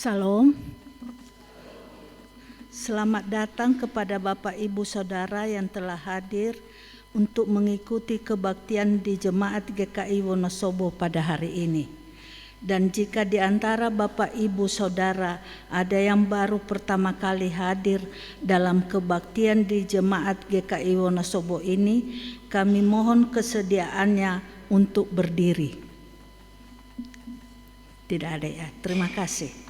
Salam. Selamat datang kepada Bapak Ibu Saudara yang telah hadir untuk mengikuti kebaktian di Jemaat GKI Wonosobo pada hari ini. Dan jika di antara Bapak Ibu Saudara ada yang baru pertama kali hadir dalam kebaktian di Jemaat GKI Wonosobo ini, kami mohon kesediaannya untuk berdiri. Tidak ada ya, terima kasih.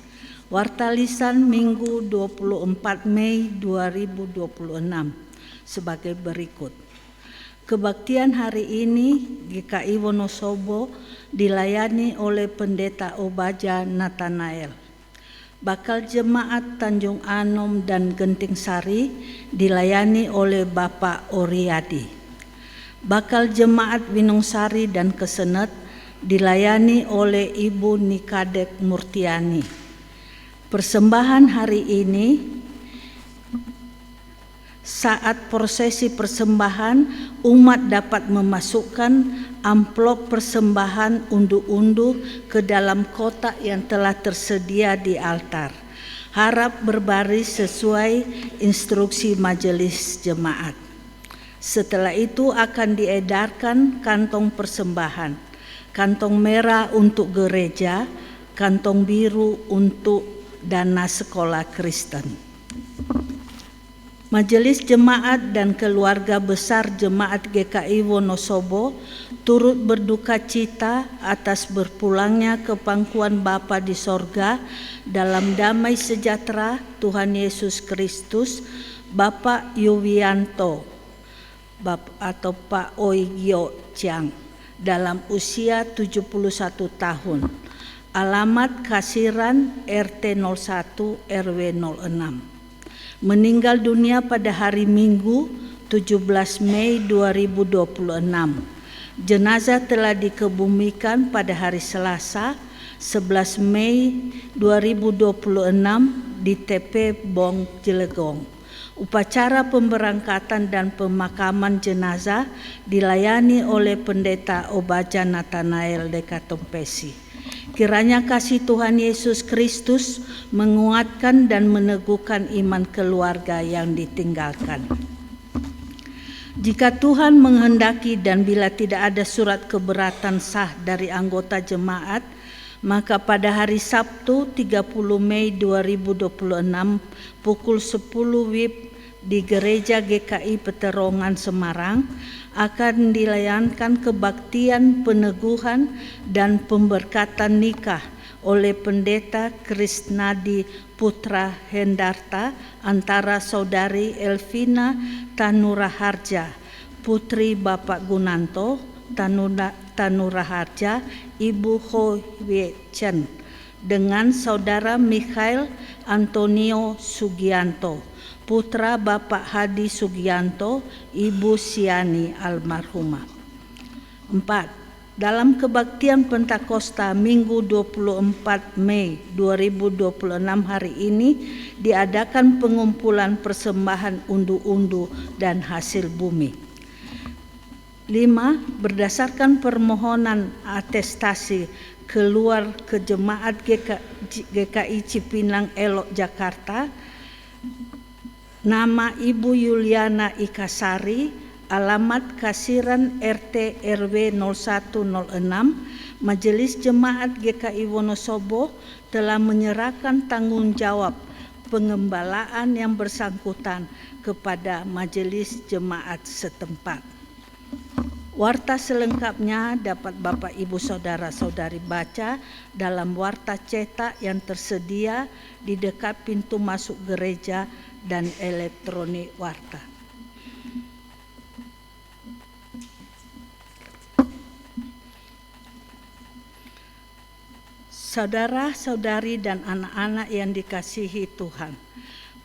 Warta lisan Minggu 24 Mei 2026 sebagai berikut. Kebaktian hari ini GKI Wonosobo dilayani oleh Pendeta Obaja Nathanael. Bakal Jemaat Tanjung Anom dan Genting Sari dilayani oleh Bapak Oriadi. Bakal Jemaat Winong Sari dan Kesenet dilayani oleh Ibu Nikadek Murtiani. Persembahan hari ini, saat prosesi persembahan, umat dapat memasukkan amplop persembahan unduh-unduh ke dalam kotak yang telah tersedia di altar. Harap berbaris sesuai instruksi majelis jemaat. Setelah itu akan diedarkan kantong persembahan, kantong merah untuk gereja, kantong biru untuk dana sekolah Kristen. Majelis Jemaat dan keluarga besar Jemaat GKI Wonosobo turut berduka cita atas berpulangnya ke pangkuan Bapa di sorga dalam damai sejahtera Tuhan Yesus Kristus, Bapak Yuwianto atau Pak Oigio Chiang dalam usia 71 tahun. Alamat Kasiran RT 01 RW 06. Meninggal dunia pada hari Minggu 17 Mei 2026. Jenazah telah dikebumikan pada hari Selasa 11 Mei 2026 di TP Bong Jelegong. Upacara pemberangkatan dan pemakaman jenazah dilayani oleh Pendeta Obaja Nathanael Dekatompesi. Kiranya kasih Tuhan Yesus Kristus menguatkan dan meneguhkan iman keluarga yang ditinggalkan. Jika Tuhan menghendaki dan bila tidak ada surat keberatan sah dari anggota jemaat, maka pada hari Sabtu 30 Mei 2026 pukul 10 WIB di Gereja GKI Peterongan Semarang akan dilayankan kebaktian peneguhan dan pemberkatan nikah oleh Pendeta Krisnadi Putra Hendarta antara Saudari Elvina Tanuraharja, Putri Bapak Gunanto Tanuraharja, Ibu Ho Wei Chen, dengan Saudara Mikhail Antonio Sugianto, putra Bapak Hadi Sugianto, Ibu Siani almarhumah. 4. Dalam kebaktian Pentakosta Minggu 24 Mei 2026 hari ini diadakan pengumpulan persembahan unduh-unduh dan hasil bumi. 5. Berdasarkan permohonan atestasi keluar ke Jemaat GKI Cipinang Elok Jakarta, nama Ibu Yuliana Ikasari, alamat Kasiran RT RW 0106, Majelis Jemaat GKI Wonosobo telah menyerahkan tanggung jawab pengembalaan yang bersangkutan kepada Majelis Jemaat setempat. Warta selengkapnya dapat Bapak Ibu Saudara-saudari baca dalam warta cetak yang tersedia di dekat pintu masuk gereja dan elektronik warta. Saudara-saudari dan anak-anak yang dikasihi Tuhan,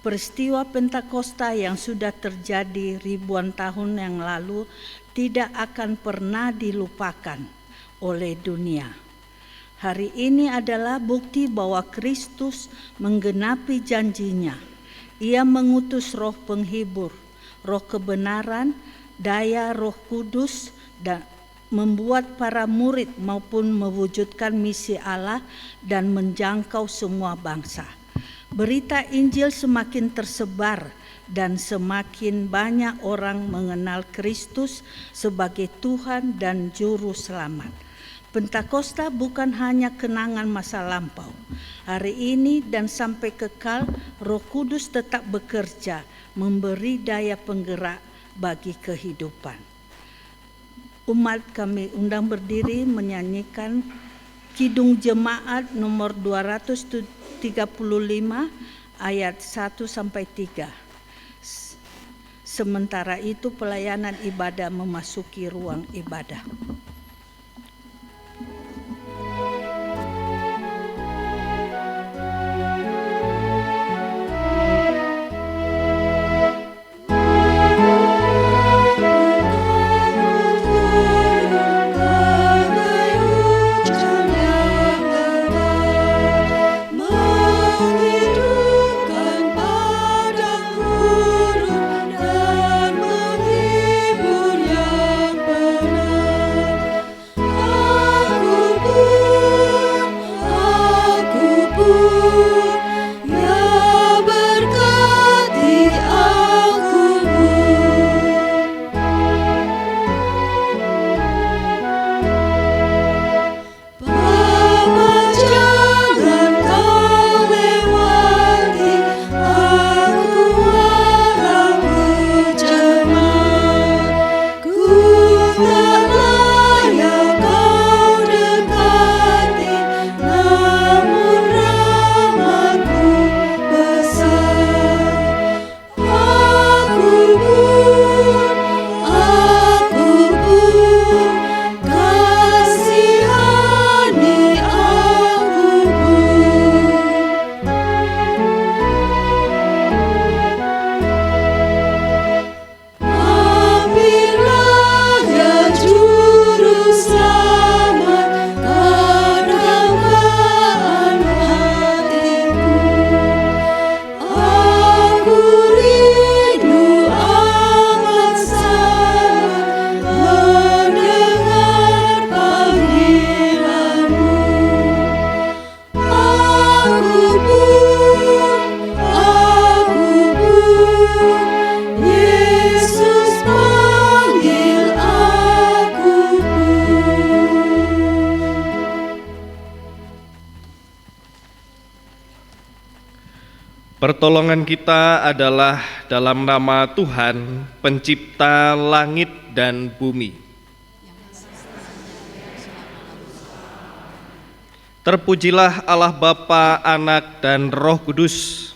peristiwa Pentakosta yang sudah terjadi ribuan tahun yang lalu tidak akan pernah dilupakan oleh dunia. Hari ini adalah bukti bahwa Kristus menggenapi janjinya. Ia mengutus roh penghibur, roh kebenaran, daya roh kudus membuat para murid maupun mewujudkan misi Allah dan menjangkau semua bangsa. Berita Injil semakin tersebar dan semakin banyak orang mengenal Kristus sebagai Tuhan dan Juru Selamat. Pentakosta bukan hanya kenangan masa lampau. Hari ini dan sampai kekal, Roh Kudus tetap bekerja, memberi daya penggerak bagi kehidupan. Umat kami undang berdiri menyanyikan Kidung Jemaat nomor 235 ayat 1 sampai 3. Sementara itu pelayanan ibadah memasuki ruang ibadah. Pertolongan kita adalah dalam nama Tuhan, pencipta langit dan bumi. Terpujilah Allah Bapa, Anak, dan Roh Kudus.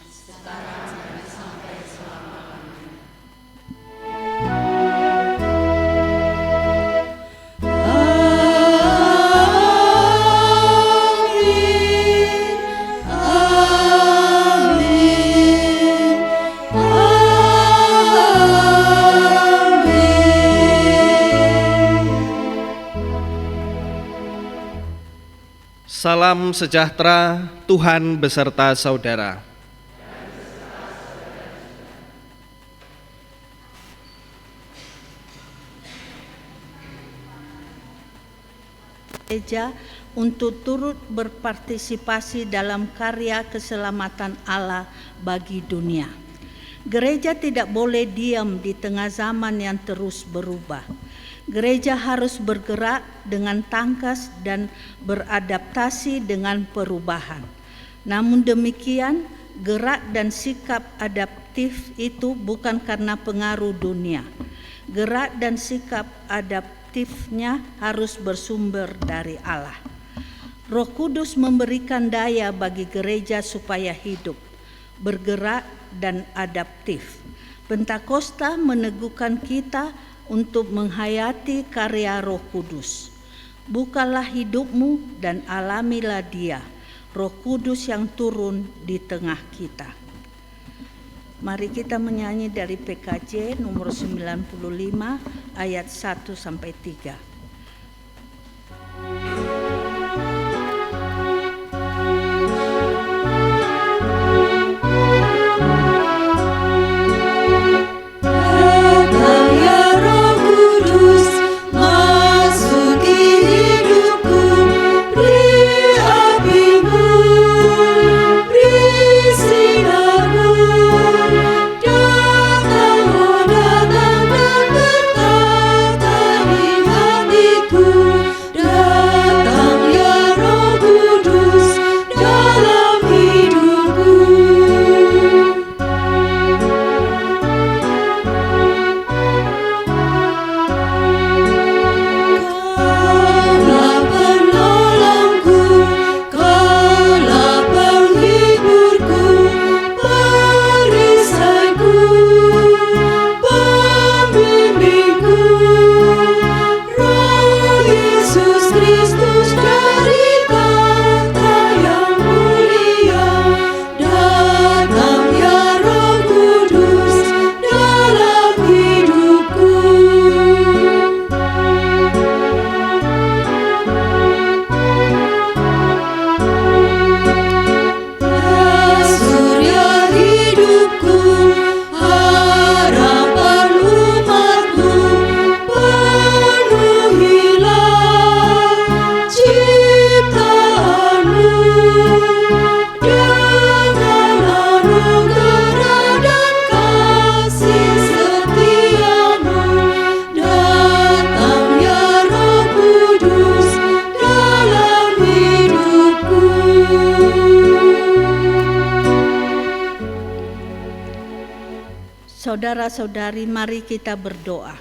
Salam sejahtera, Tuhan beserta saudara. Gereja untuk turut berpartisipasi dalam karya keselamatan Allah bagi dunia. Gereja tidak boleh diam di tengah zaman yang terus berubah. Gereja harus bergerak dengan tangkas dan beradaptasi dengan perubahan. Namun demikian, gerak dan sikap adaptif itu bukan karena pengaruh dunia. Gerak dan sikap adaptifnya harus bersumber dari Allah. Roh Kudus memberikan daya bagi gereja supaya hidup, bergerak, dan adaptif. Pentakosta meneguhkan kita untuk menghayati karya Roh Kudus. Bukalah hidupmu dan alamilah Dia, Roh Kudus yang turun di tengah kita. Mari kita menyanyi dari PKJ nomor 95 ayat 1 sampai 3. Datang ya Roh Kudus, masuk Saudara-saudari, mari kita berdoa.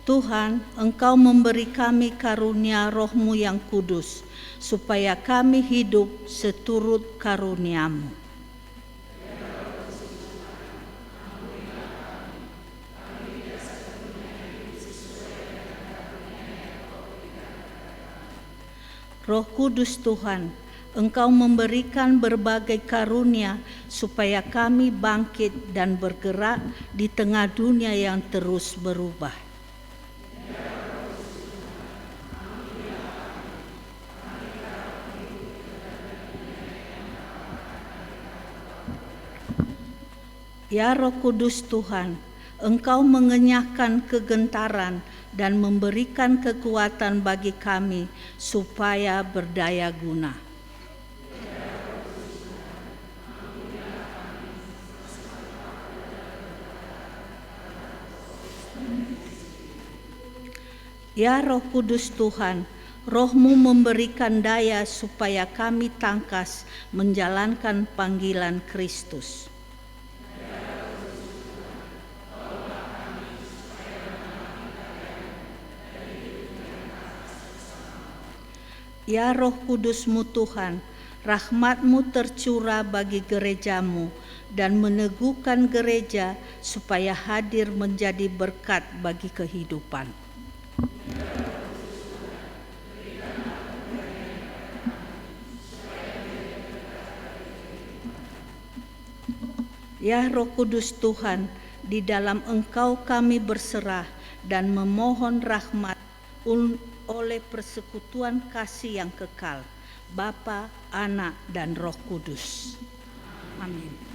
Tuhan, Engkau memberi kami karunia Roh-Mu yang kudus, supaya kami hidup seturut karunia-Mu. Roh Kudus Tuhan, Engkau memberikan berbagai karunia supaya kami bangkit dan bergerak di tengah dunia yang terus berubah. Ya Roh Kudus Tuhan, Engkau mengenyahkan kegentaran dan memberikan kekuatan bagi kami supaya berdaya guna. Ya Roh Kudus Tuhan, Roh-Mu memberikan daya supaya kami tangkas menjalankan panggilan Kristus. Ya Roh Kudus-Mu Tuhan, rahmat-Mu tercurah bagi gereja-Mu dan meneguhkan gereja supaya hadir menjadi berkat bagi kehidupan. Ya Roh Kudus Tuhan, di dalam Engkau kami berserah dan memohon rahmat oleh persekutuan kasih yang kekal, Bapa, Anak, dan Roh Kudus. Amin.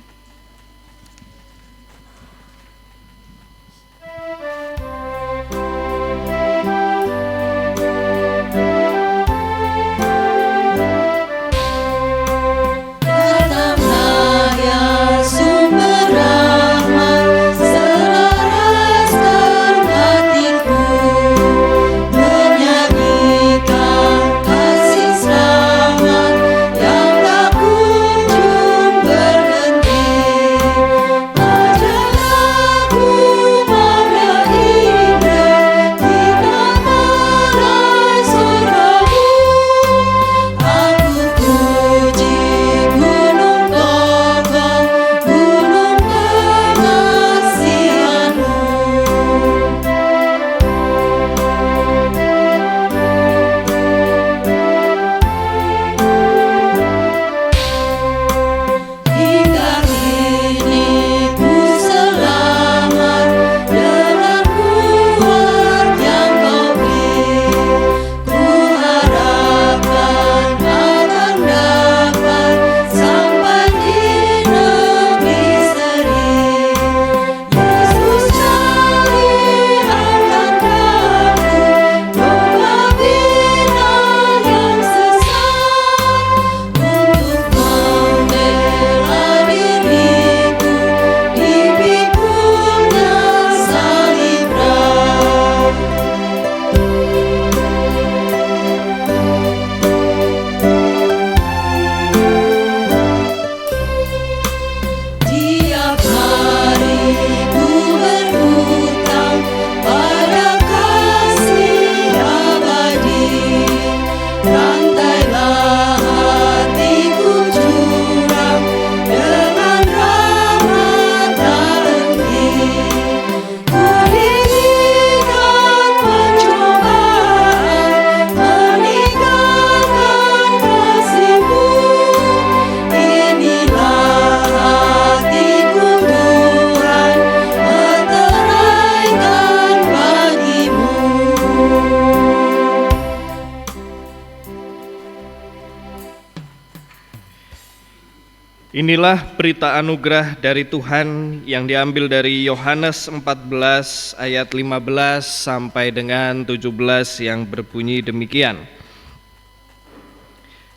Inilah berita anugerah dari Tuhan yang diambil dari Yohanes 14 ayat 15 sampai dengan 17 yang berbunyi demikian.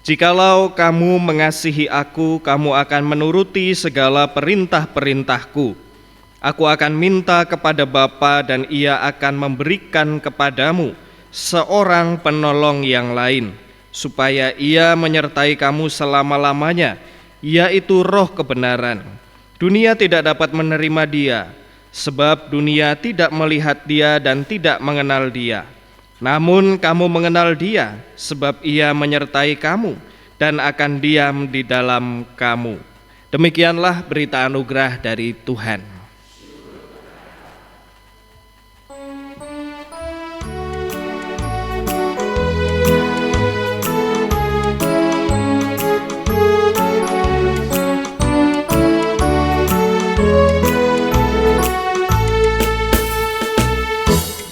Jikalau kamu mengasihi aku, kamu akan menuruti segala perintah-perintahku. Aku akan minta kepada Bapa dan Ia akan memberikan kepadamu seorang penolong yang lain, supaya Ia menyertai kamu selama-lamanya, yaitu Roh kebenaran. Dunia tidak dapat menerima dia, sebab dunia tidak melihat dia dan tidak mengenal dia. Namun kamu mengenal dia, sebab ia menyertai kamu dan akan diam di dalam kamu. Demikianlah berita anugerah dari Tuhan.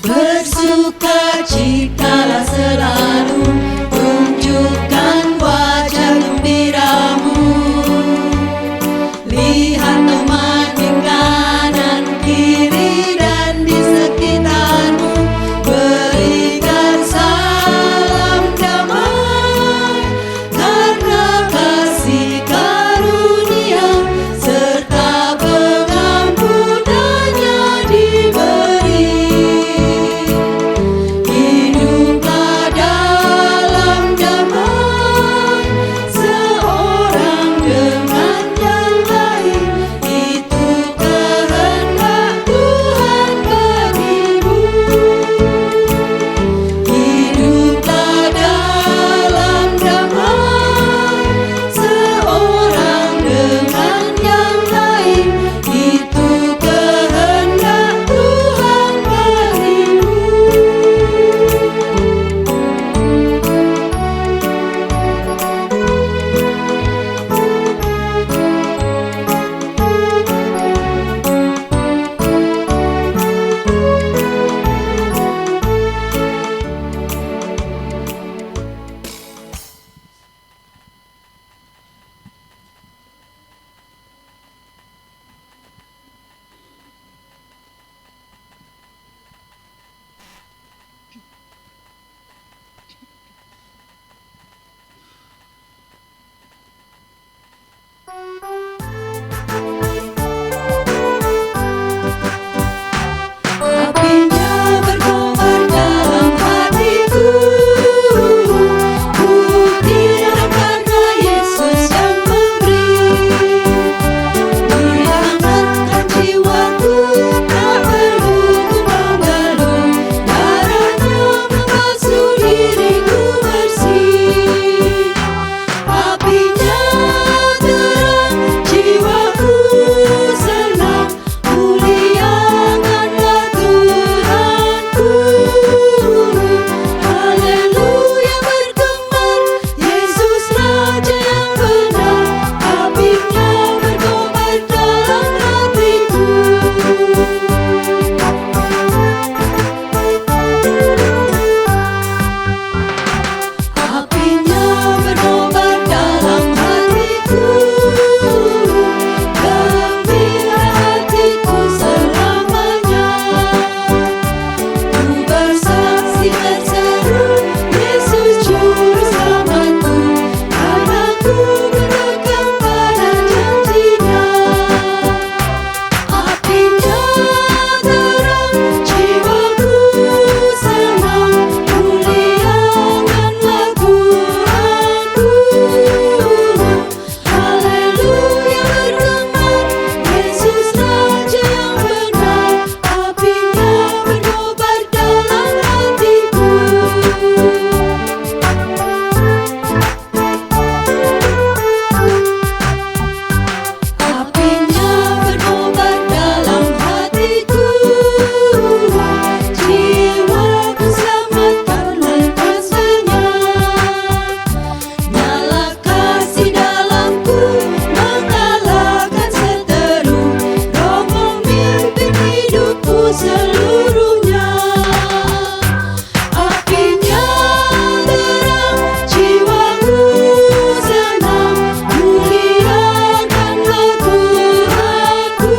Bersukacitalah selalu, tunjukkan wajah gembiramu. Lihat teman di kanan kiri dan di sekitarmu, berikan salam damai, karena kasih karunia serta pengampunannya diberi. Hiduplah dalam damai, seorang dengan yang lain, itu kehendak Tuhan bagimu. Hiduplah dalam damai, seorang dengan yang lain, itu kehendak Tuhan bagimu. Apinya berkobar dalam hatiku, ku diam karena Yesus yang memberi. Dihangatkan jiwaku, tak perlu ku mengeluh, darahnya membasuh diriku bersih. Apinya terang, jiwaku senang, muliakanlah Tuhanku. Haleluya bergembar, Yesus Raja yang benar. Apinya berkobar dalam hatiku. Apinya berkobar dalam hatiku, gembira hatiku selamanya. Ku bersaksi berseru, Yesus Juru Selamatku, karena ku berpegang pada janji-Nya. Apinya terang, jiwaku senang, muliakanlah Tuhanku. Haleluya bergembar, Yesus Raja yang benar. Apinya berkobar dalam hatiku. Apinya berkobar dalam hatiku, jiwaku selamatkan lekasnya. Nyala kasih dalamku, mengalahkan seteru, Roh memimpin hidupku seluruhnya. Apinya terang, jiwaku senang, muliakanlah Tuhanku.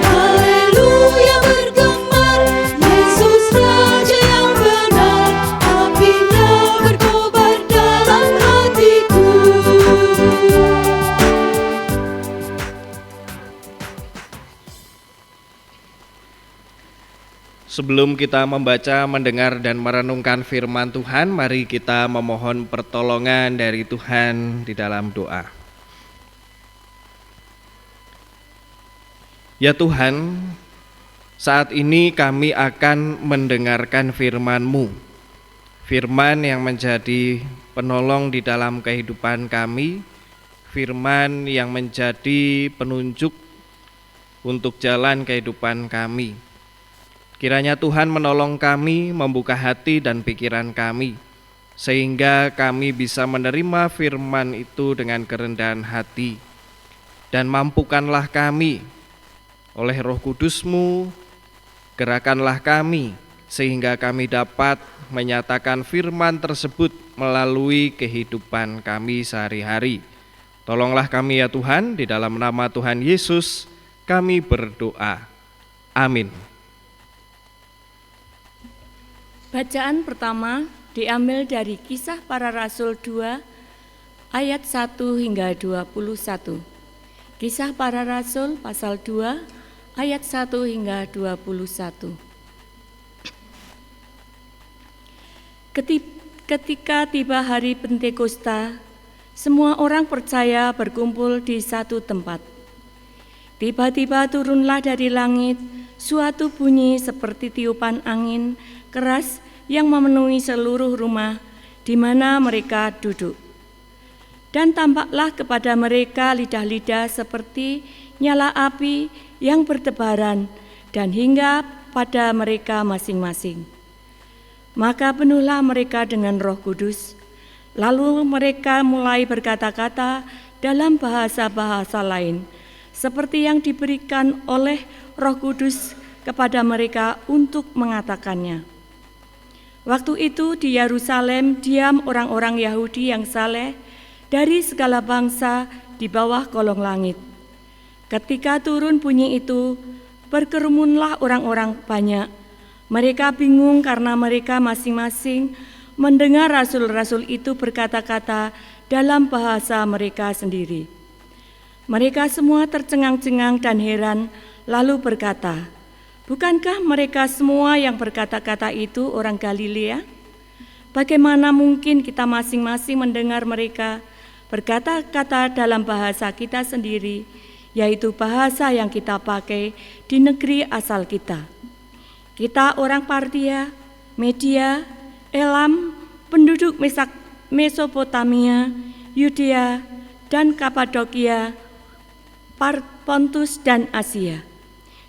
Haleluya bergembar, Yesus Raja yang benar. Apinya berkobar dalam hatiku. Sebelum kita membaca, mendengar, dan merenungkan firman Tuhan, mari kita memohon pertolongan dari Tuhan di dalam doa. Ya Tuhan, saat ini kami akan mendengarkan firman-Mu, firman yang menjadi penolong di dalam kehidupan kami, firman yang menjadi penunjuk untuk jalan kehidupan kami. Kiranya Tuhan menolong kami, membuka hati dan pikiran kami, sehingga kami bisa menerima firman itu dengan kerendahan hati. Dan mampukanlah kami oleh Roh Kudus-Mu, gerakanlah kami sehingga kami dapat menyatakan firman tersebut melalui kehidupan kami sehari-hari. Tolonglah kami ya Tuhan, di dalam nama Tuhan Yesus kami berdoa. Amin. Bacaan pertama diambil dari Kisah Para Rasul 2 ayat 1 hingga 21. Kisah Para Rasul pasal 2 ayat 1 hingga 21. Ketika tiba hari Pentakosta, semua orang percaya berkumpul di satu tempat. Tiba-tiba turunlah dari langit suatu bunyi seperti tiupan angin keras yang memenuhi seluruh rumah di mana mereka duduk. Dan tampaklah kepada mereka lidah-lidah seperti nyala api yang bertebaran dan hingga pada mereka masing-masing. Maka penuhlah mereka dengan Roh Kudus, lalu mereka mulai berkata-kata dalam bahasa-bahasa lain, seperti yang diberikan oleh Roh Kudus kepada mereka untuk mengatakannya. Waktu itu di Yerusalem diam orang-orang Yahudi yang saleh dari segala bangsa di bawah kolong langit. Ketika turun bunyi itu, berkerumunlah orang-orang banyak. Mereka bingung karena mereka masing-masing mendengar rasul-rasul itu berkata-kata dalam bahasa mereka sendiri. Mereka semua tercengang-cengang dan heran, lalu berkata, "Bukankah mereka semua yang berkata-kata itu orang Galilea? Bagaimana mungkin kita masing-masing mendengar mereka berkata-kata dalam bahasa kita sendiri, yaitu bahasa yang kita pakai di negeri asal kita? Kita orang Partia, Media, Elam, penduduk Mesopotamia, Yudea, dan Kapadokia, Pontus dan Asia,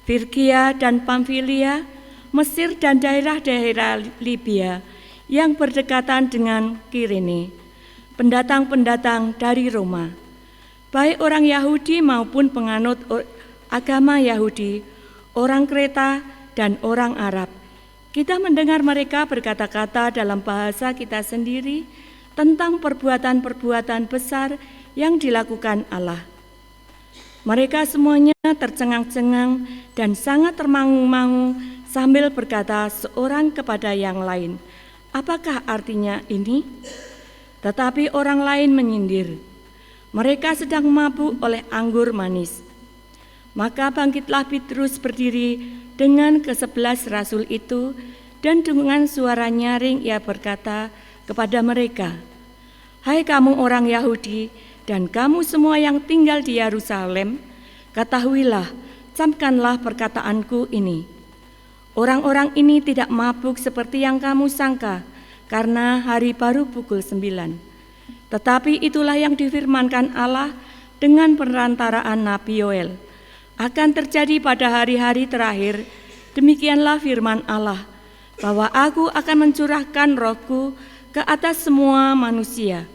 Frigia dan Pamfilia, Mesir dan daerah-daerah Libya yang berdekatan dengan Kirene, pendatang-pendatang dari Roma, baik orang Yahudi maupun penganut agama Yahudi, orang Kreta dan orang Arab. Kita mendengar mereka berkata-kata dalam bahasa kita sendiri tentang perbuatan-perbuatan besar yang dilakukan Allah. Mereka semuanya tercengang-cengang dan sangat termangu-mangu sambil berkata seorang kepada yang lain, "Apakah artinya ini?" Tetapi orang lain menyindir, "Mereka sedang mabuk oleh anggur manis." Maka bangkitlah Petrus berdiri dengan ke-11 rasul itu, dan dengan suara nyaring ia berkata kepada mereka, "Hai kamu orang Yahudi dan kamu semua yang tinggal di Yerusalem, ketahuilah, camkanlah perkataanku ini. Orang-orang ini tidak mabuk seperti yang kamu sangka, karena hari baru pukul 9. Tetapi itulah yang difirmankan Allah dengan perantaraan Nabi Yoel, akan terjadi pada hari-hari terakhir. Demikianlah firman Allah, bahwa aku akan mencurahkan rohku ke atas semua manusia.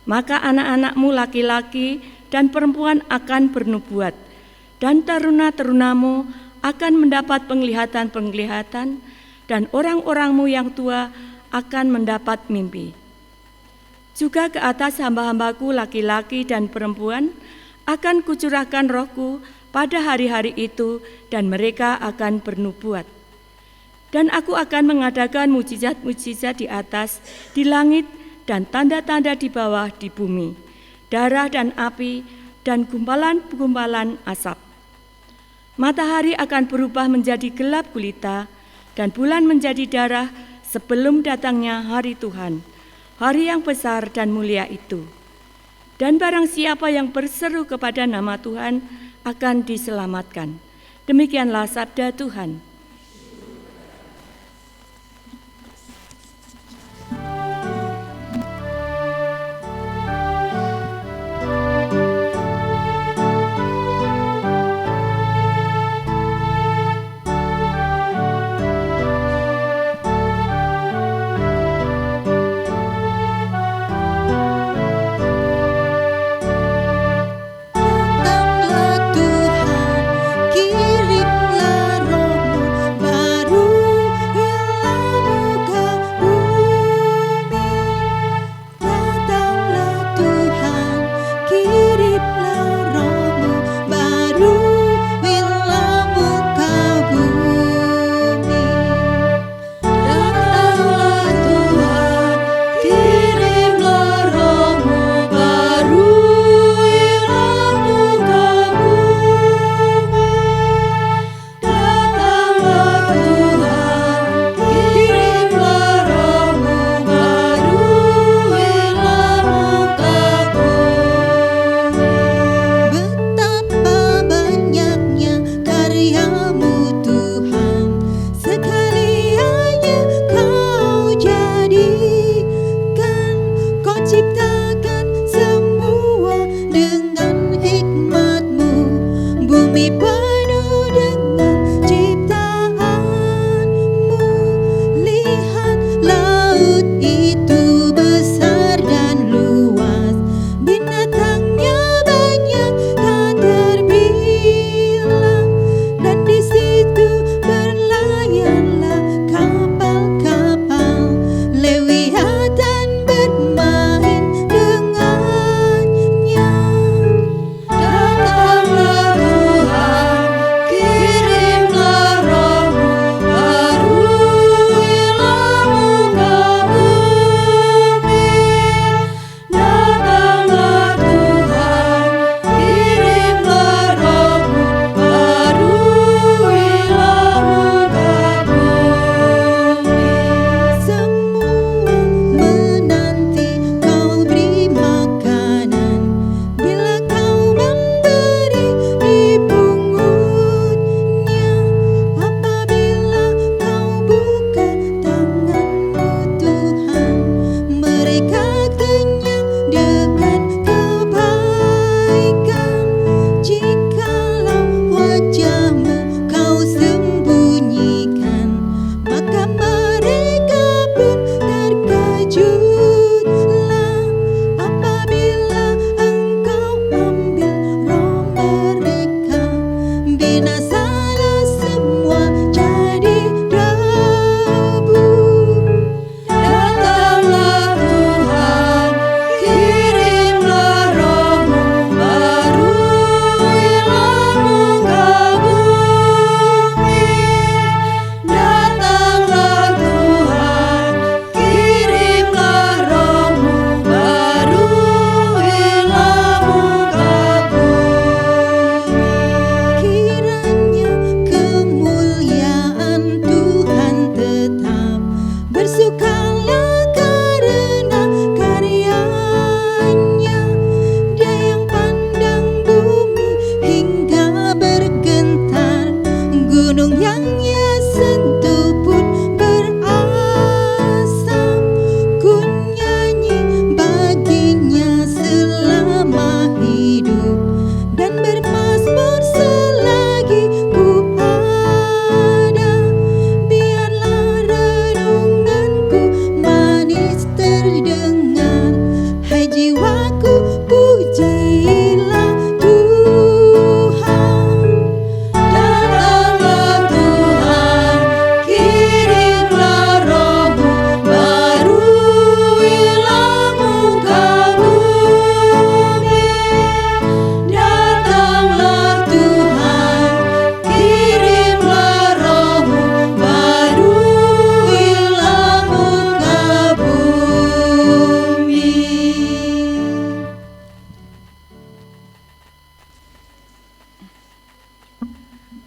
Maka anak-anakmu laki-laki dan perempuan akan bernubuat, dan teruna-terunamu akan mendapat penglihatan-penglihatan, dan orang-orangmu yang tua akan mendapat mimpi. Juga ke atas hamba-hambaku laki-laki dan perempuan akan kucurahkan rohku pada hari-hari itu, dan mereka akan bernubuat. Dan aku akan mengadakan mujizat-mujizat di atas, di langit, dan tanda-tanda di bawah di bumi, darah dan api, dan gumpalan-gumpalan asap. Matahari akan berubah menjadi gelap gulita, dan bulan menjadi darah sebelum datangnya hari Tuhan, hari yang besar dan mulia itu. Dan barang siapa yang berseru kepada nama Tuhan akan diselamatkan. Demikianlah sabda Tuhan.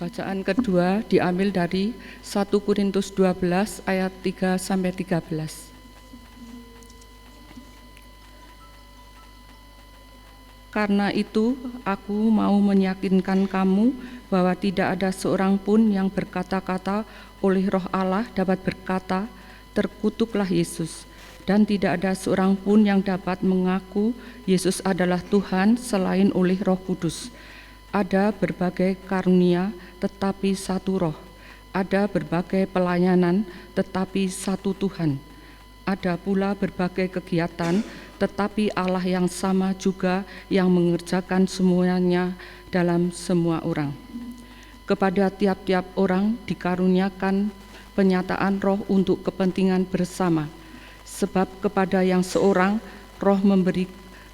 Bacaan kedua diambil dari 1 Korintus 12 ayat 3 sampai 13. Karena itu, aku mau meyakinkan kamu bahwa tidak ada seorang pun yang berkata-kata oleh Roh Allah dapat berkata, "Terkutuklah Yesus." Dan tidak ada seorang pun yang dapat mengaku Yesus adalah Tuhan selain oleh Roh Kudus. Ada berbagai karunia, tetapi satu Roh. Ada berbagai pelayanan, tetapi satu Tuhan. Ada pula berbagai kegiatan, tetapi Allah yang sama juga yang mengerjakan semuanya dalam semua orang. Kepada tiap-tiap orang dikaruniakan penyataan Roh untuk kepentingan bersama. Sebab kepada yang seorang Roh memberi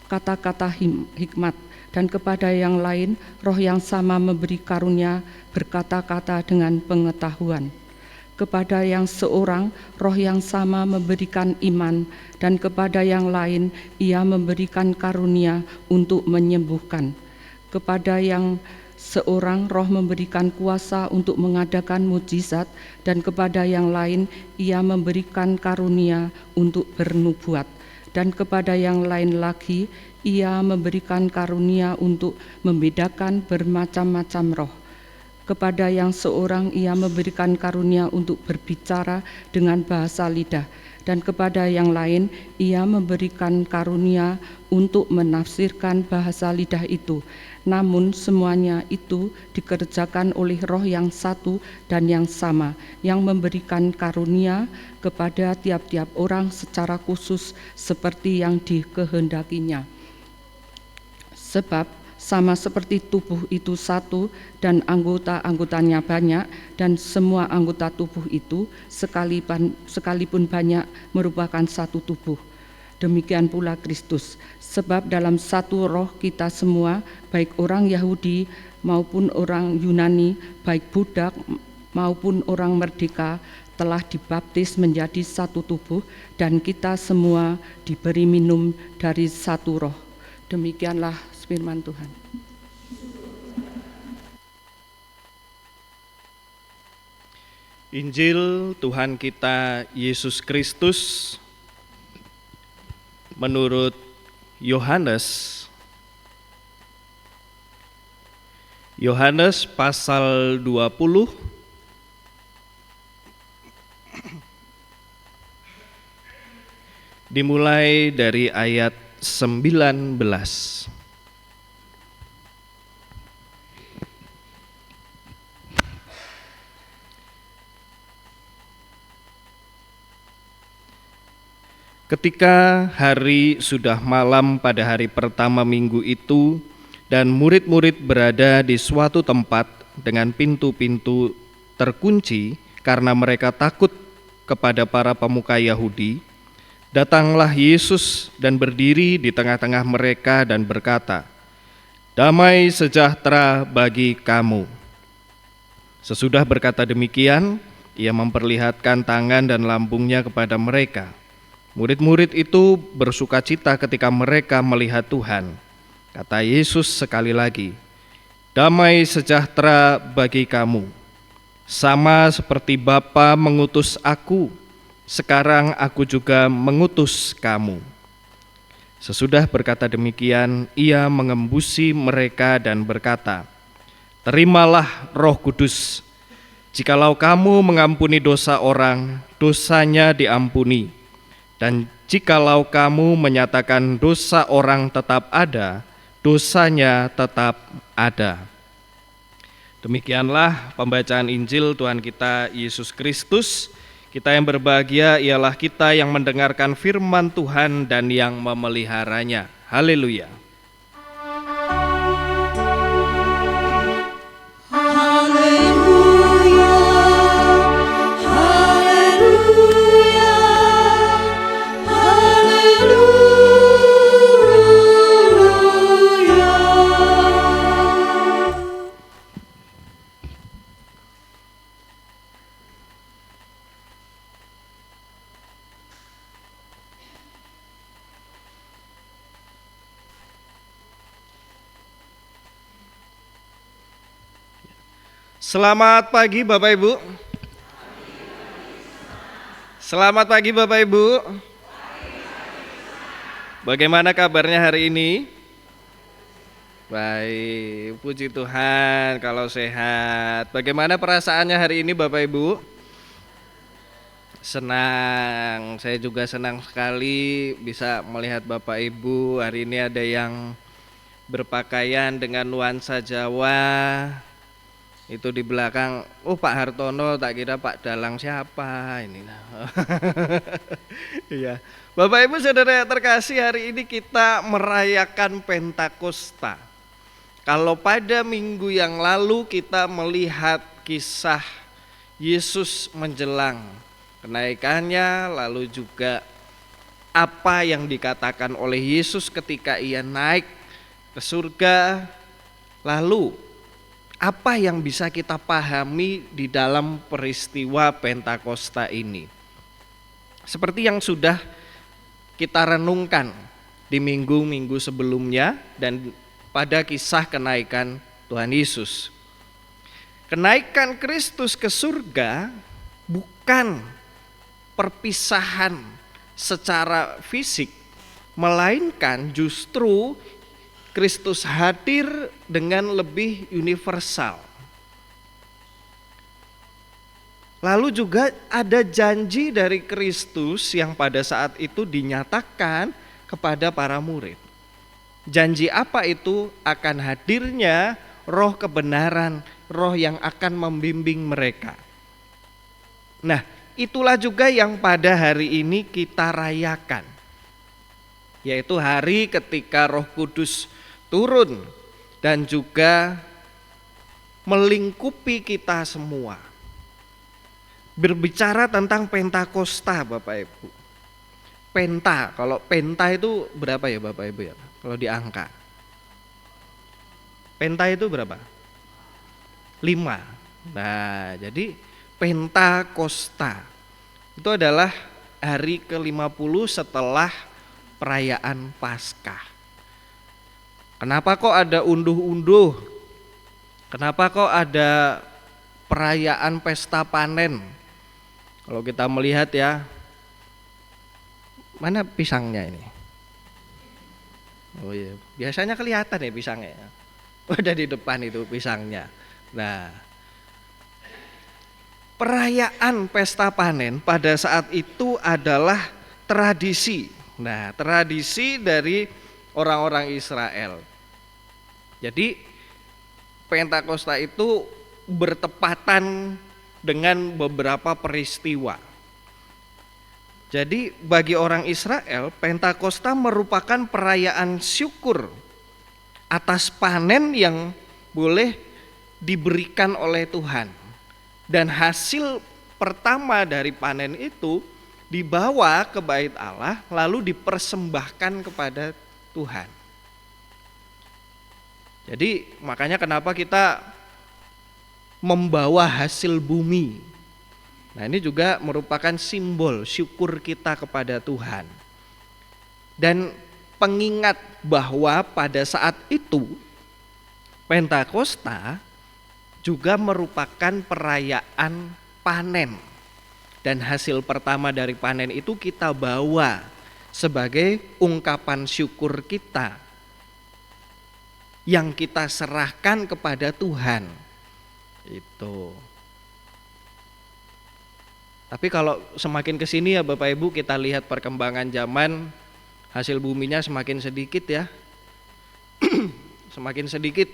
kata-kata hikmat, dan kepada yang lain Roh yang sama memberi karunia berkata-kata dengan pengetahuan. Kepada yang seorang Roh yang sama memberikan iman, dan kepada yang lain Ia memberikan karunia untuk menyembuhkan. Kepada yang seorang Roh memberikan kuasa untuk mengadakan mukjizat, dan kepada yang lain Ia memberikan karunia untuk bernubuat, dan kepada yang lain lagi Ia memberikan karunia untuk membedakan bermacam-macam roh. Kepada yang seorang Ia memberikan karunia untuk berbicara dengan bahasa lidah, dan kepada yang lain Ia memberikan karunia untuk menafsirkan bahasa lidah itu. Namun semuanya itu dikerjakan oleh Roh yang satu dan yang sama, yang memberikan karunia kepada tiap-tiap orang secara khusus seperti yang dikehendakinya. Sebab sama seperti tubuh itu satu dan anggota-anggotanya banyak, dan semua anggota tubuh itu sekalipun banyak merupakan satu tubuh. Demikian pula Kristus, sebab dalam satu Roh kita semua, baik orang Yahudi maupun orang Yunani, baik budak maupun orang merdeka, telah dibaptis menjadi satu tubuh, dan kita semua diberi minum dari satu Roh. Demikianlah firman Tuhan. Injil Tuhan kita Yesus Kristus menurut Yohanes. Yohanes pasal 20 dimulai dari ayat 19. Ketika hari sudah malam pada hari pertama minggu itu, dan murid-murid berada di suatu tempat dengan pintu-pintu terkunci karena mereka takut kepada para pemuka Yahudi, datanglah Yesus dan berdiri di tengah-tengah mereka dan berkata, "Damai sejahtera bagi kamu." Sesudah berkata demikian, Ia memperlihatkan tangan dan lambungnya kepada mereka. Murid-murid itu bersukacita ketika mereka melihat Tuhan. Kata Yesus sekali lagi, "Damai sejahtera bagi kamu. Sama seperti Bapa mengutus aku, sekarang aku juga mengutus kamu." Sesudah berkata demikian, Ia mengembusi mereka dan berkata, "Terimalah Roh Kudus. Jikalau kamu mengampuni dosa orang, dosanya diampuni. Dan jikalau kamu menyatakan dosa orang tetap ada, dosanya tetap ada." Demikianlah pembacaan Injil Tuhan kita Yesus Kristus. Kita yang berbahagia ialah kita yang mendengarkan firman Tuhan dan yang memeliharanya. Haleluya. Haleluya, haleluya, haleluya. Selamat pagi Bapak Ibu. Selamat pagi Bapak Ibu. Bagaimana kabarnya hari ini? Baik, puji Tuhan kalau sehat. Bagaimana perasaannya hari ini Bapak Ibu? Senang, saya juga senang sekali bisa melihat Bapak Ibu. Hari ini ada yang berpakaian dengan nuansa Jawa. Itu di belakang, oh Pak Hartono, tak kira Pak Dalang siapa ini. Iya. Bapak Ibu Saudara yang terkasih, hari ini kita merayakan Pentakosta. Kalau pada minggu yang lalu kita melihat kisah Yesus menjelang kenaikannya, lalu juga apa yang dikatakan oleh Yesus ketika ia naik ke surga, lalu apa yang bisa kita pahami di dalam peristiwa Pentakosta ini. Seperti yang sudah kita renungkan di minggu-minggu sebelumnya dan pada kisah kenaikan Tuhan Yesus. Kenaikan Kristus ke surga bukan perpisahan secara fisik, melainkan justru Kristus hadir dengan lebih universal. Lalu juga ada janji dari Kristus yang pada saat itu dinyatakan kepada para murid. Janji apa itu? Akan hadirnya roh kebenaran, roh yang akan membimbing mereka. Nah, itulah juga yang pada hari ini kita rayakan, yaitu hari ketika Roh Kudus turun dan juga melingkupi kita semua. Berbicara tentang Pentakosta Bapak Ibu. Penta, kalau penta itu berapa ya Bapak Ibu ya? Kalau di angka. Penta itu berapa? 5. Nah, jadi Pentakosta itu adalah hari ke-50 setelah perayaan Paskah. Kenapa kok ada unduh-unduh? Kenapa kok ada perayaan pesta panen? Kalau kita melihat ya, mana pisangnya ini? Oh iya, biasanya kelihatan ya pisangnya. Ada di depan itu pisangnya. Nah, perayaan pesta panen pada saat itu adalah tradisi. Nah, tradisi dari orang-orang Israel. Jadi Pentakosta itu bertepatan dengan beberapa peristiwa. Jadi bagi orang Israel, Pentakosta merupakan perayaan syukur atas panen yang boleh diberikan oleh Tuhan. Dan hasil pertama dari panen itu dibawa ke bait Allah lalu dipersembahkan kepada Tuhan. Jadi makanya kenapa kita membawa hasil bumi. Nah, ini juga merupakan simbol syukur kita kepada Tuhan. Dan pengingat bahwa pada saat itu Pentakosta juga merupakan perayaan panen. Dan hasil pertama dari panen itu kita bawa sebagai ungkapan syukur kita yang kita serahkan kepada Tuhan. Itu. Tapi kalau semakin kesini ya Bapak Ibu, kita lihat perkembangan zaman, hasil buminya semakin sedikit ya. Semakin sedikit.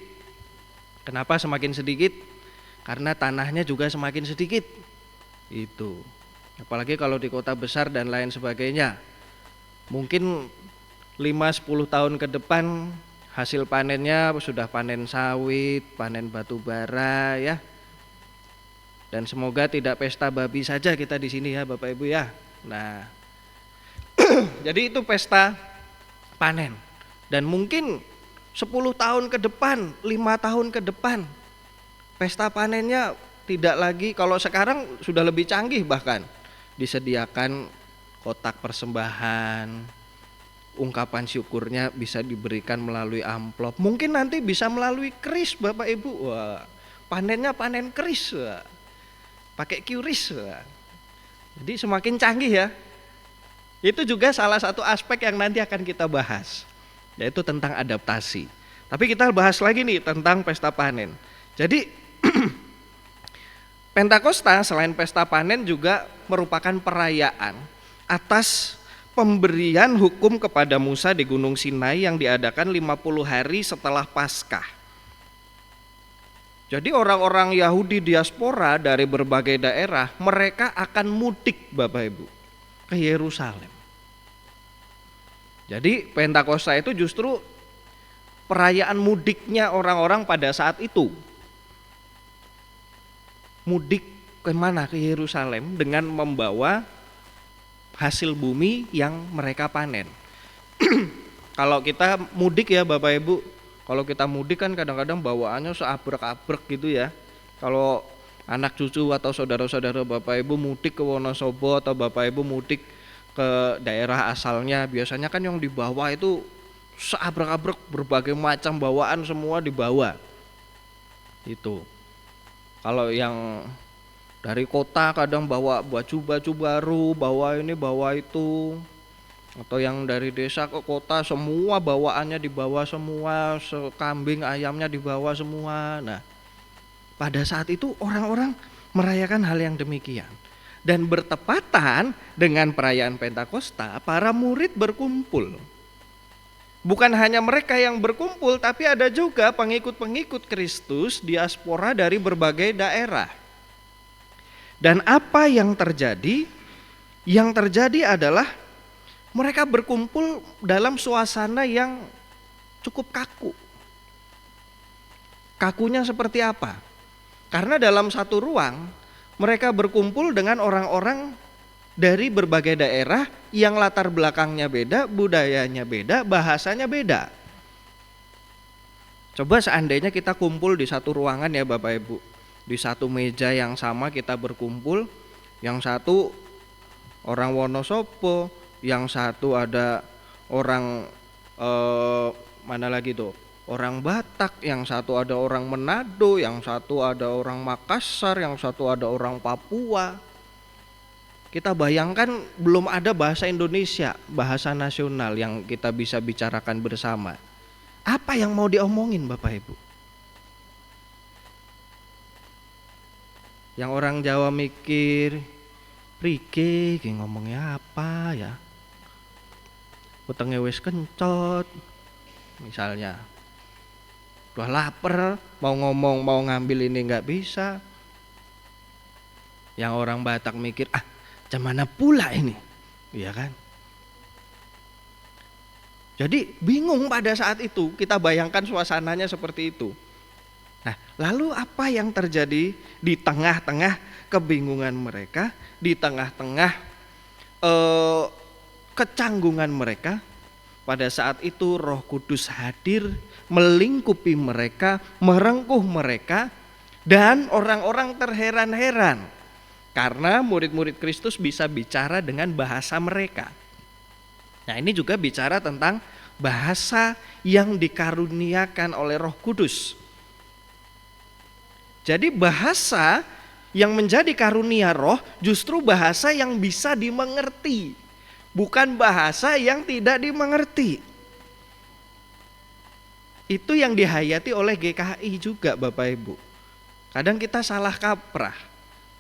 Kenapa semakin sedikit? Karena tanahnya juga semakin sedikit. Itu. Apalagi kalau di kota besar dan lain sebagainya. Mungkin 5-10 tahun ke depan hasil panennya sudah panen sawit, panen batu bara ya. Dan semoga tidak pesta babi saja kita di sini ya Bapak Ibu ya. Nah, jadi itu pesta panen. Dan mungkin 10 tahun ke depan, 5 tahun ke depan, pesta panennya tidak lagi, kalau sekarang sudah lebih canggih bahkan. Disediakan kotak persembahan, ungkapan syukurnya bisa diberikan melalui amplop. Mungkin nanti bisa melalui kris Bapak Ibu. Wah, panennya panen kris. Wah. Pakai QRIS. Jadi semakin canggih ya. Itu juga salah satu aspek yang nanti akan kita bahas, yaitu tentang adaptasi. Tapi kita bahas lagi nih tentang pesta panen. Jadi Pentakosta selain pesta panen juga merupakan perayaan atas pemberian hukum kepada Musa di Gunung Sinai yang diadakan 50 hari setelah Paskah. Jadi orang-orang Yahudi diaspora dari berbagai daerah, mereka akan mudik Bapak Ibu ke Yerusalem. Jadi Pentakosta itu justru perayaan mudiknya orang-orang pada saat itu. Mudik kemana? Ke Yerusalem dengan membawa hasil bumi yang mereka panen. Kalau kita mudik ya Bapak Ibu, kalau kita mudik kan kadang-kadang bawaannya seabrek-abrek gitu ya. Kalau anak cucu atau saudara-saudara Bapak Ibu mudik ke Wonosobo atau Bapak Ibu mudik ke daerah asalnya, biasanya kan yang dibawa itu seabrek-abrek, berbagai macam bawaan semua dibawa. Itu. Kalau yang dari kota kadang bawa baju-baju baru, bawa ini, bawa itu. Atau yang dari desa ke kota semua bawaannya dibawa semua, kambing ayamnya dibawa semua. Nah, pada saat itu orang-orang merayakan hal yang demikian. Dan bertepatan dengan perayaan Pentakosta, para murid berkumpul. Bukan hanya mereka yang berkumpul, tapi ada juga pengikut-pengikut Kristus diaspora dari berbagai daerah. Dan apa yang terjadi? Yang terjadi adalah mereka berkumpul dalam suasana yang cukup kaku. Kakunya seperti apa? Karena dalam satu ruang mereka berkumpul dengan orang-orang dari berbagai daerah yang latar belakangnya beda, budayanya beda, bahasanya beda. Coba seandainya kita kumpul di satu ruangan ya Bapak Ibu, di satu meja yang sama kita berkumpul, yang satu orang Wonosobo, yang satu ada orang mana lagi tuh? Orang Batak, yang satu ada orang Manado, yang satu ada orang Makassar, yang satu ada orang Papua. Kita bayangkan belum ada bahasa Indonesia, bahasa nasional yang kita bisa bicarakan bersama. Apa yang mau diomongin Bapak Ibu? Yang orang Jawa mikir, prike ngomongnya apa ya? Wetenge wis kencot, misalnya. Udah lapar, mau ngomong, mau ngambil ini nggak bisa. Yang orang Batak mikir, mana pula ini, iya kan? Jadi bingung pada saat itu, kita bayangkan suasananya seperti itu. Nah, lalu apa yang terjadi di tengah-tengah kebingungan mereka, di tengah-tengah kecanggungan mereka? Pada saat itu Roh Kudus hadir, melingkupi mereka, merengkuh mereka, dan orang-orang terheran-heran karena murid-murid Kristus bisa bicara dengan bahasa mereka. Nah, ini juga bicara tentang bahasa yang dikaruniakan oleh Roh Kudus. Jadi bahasa yang menjadi karunia Roh justru bahasa yang bisa dimengerti, bukan bahasa yang tidak dimengerti. Itu yang dihayati oleh GKI juga Bapak Ibu. Kadang kita salah kaprah.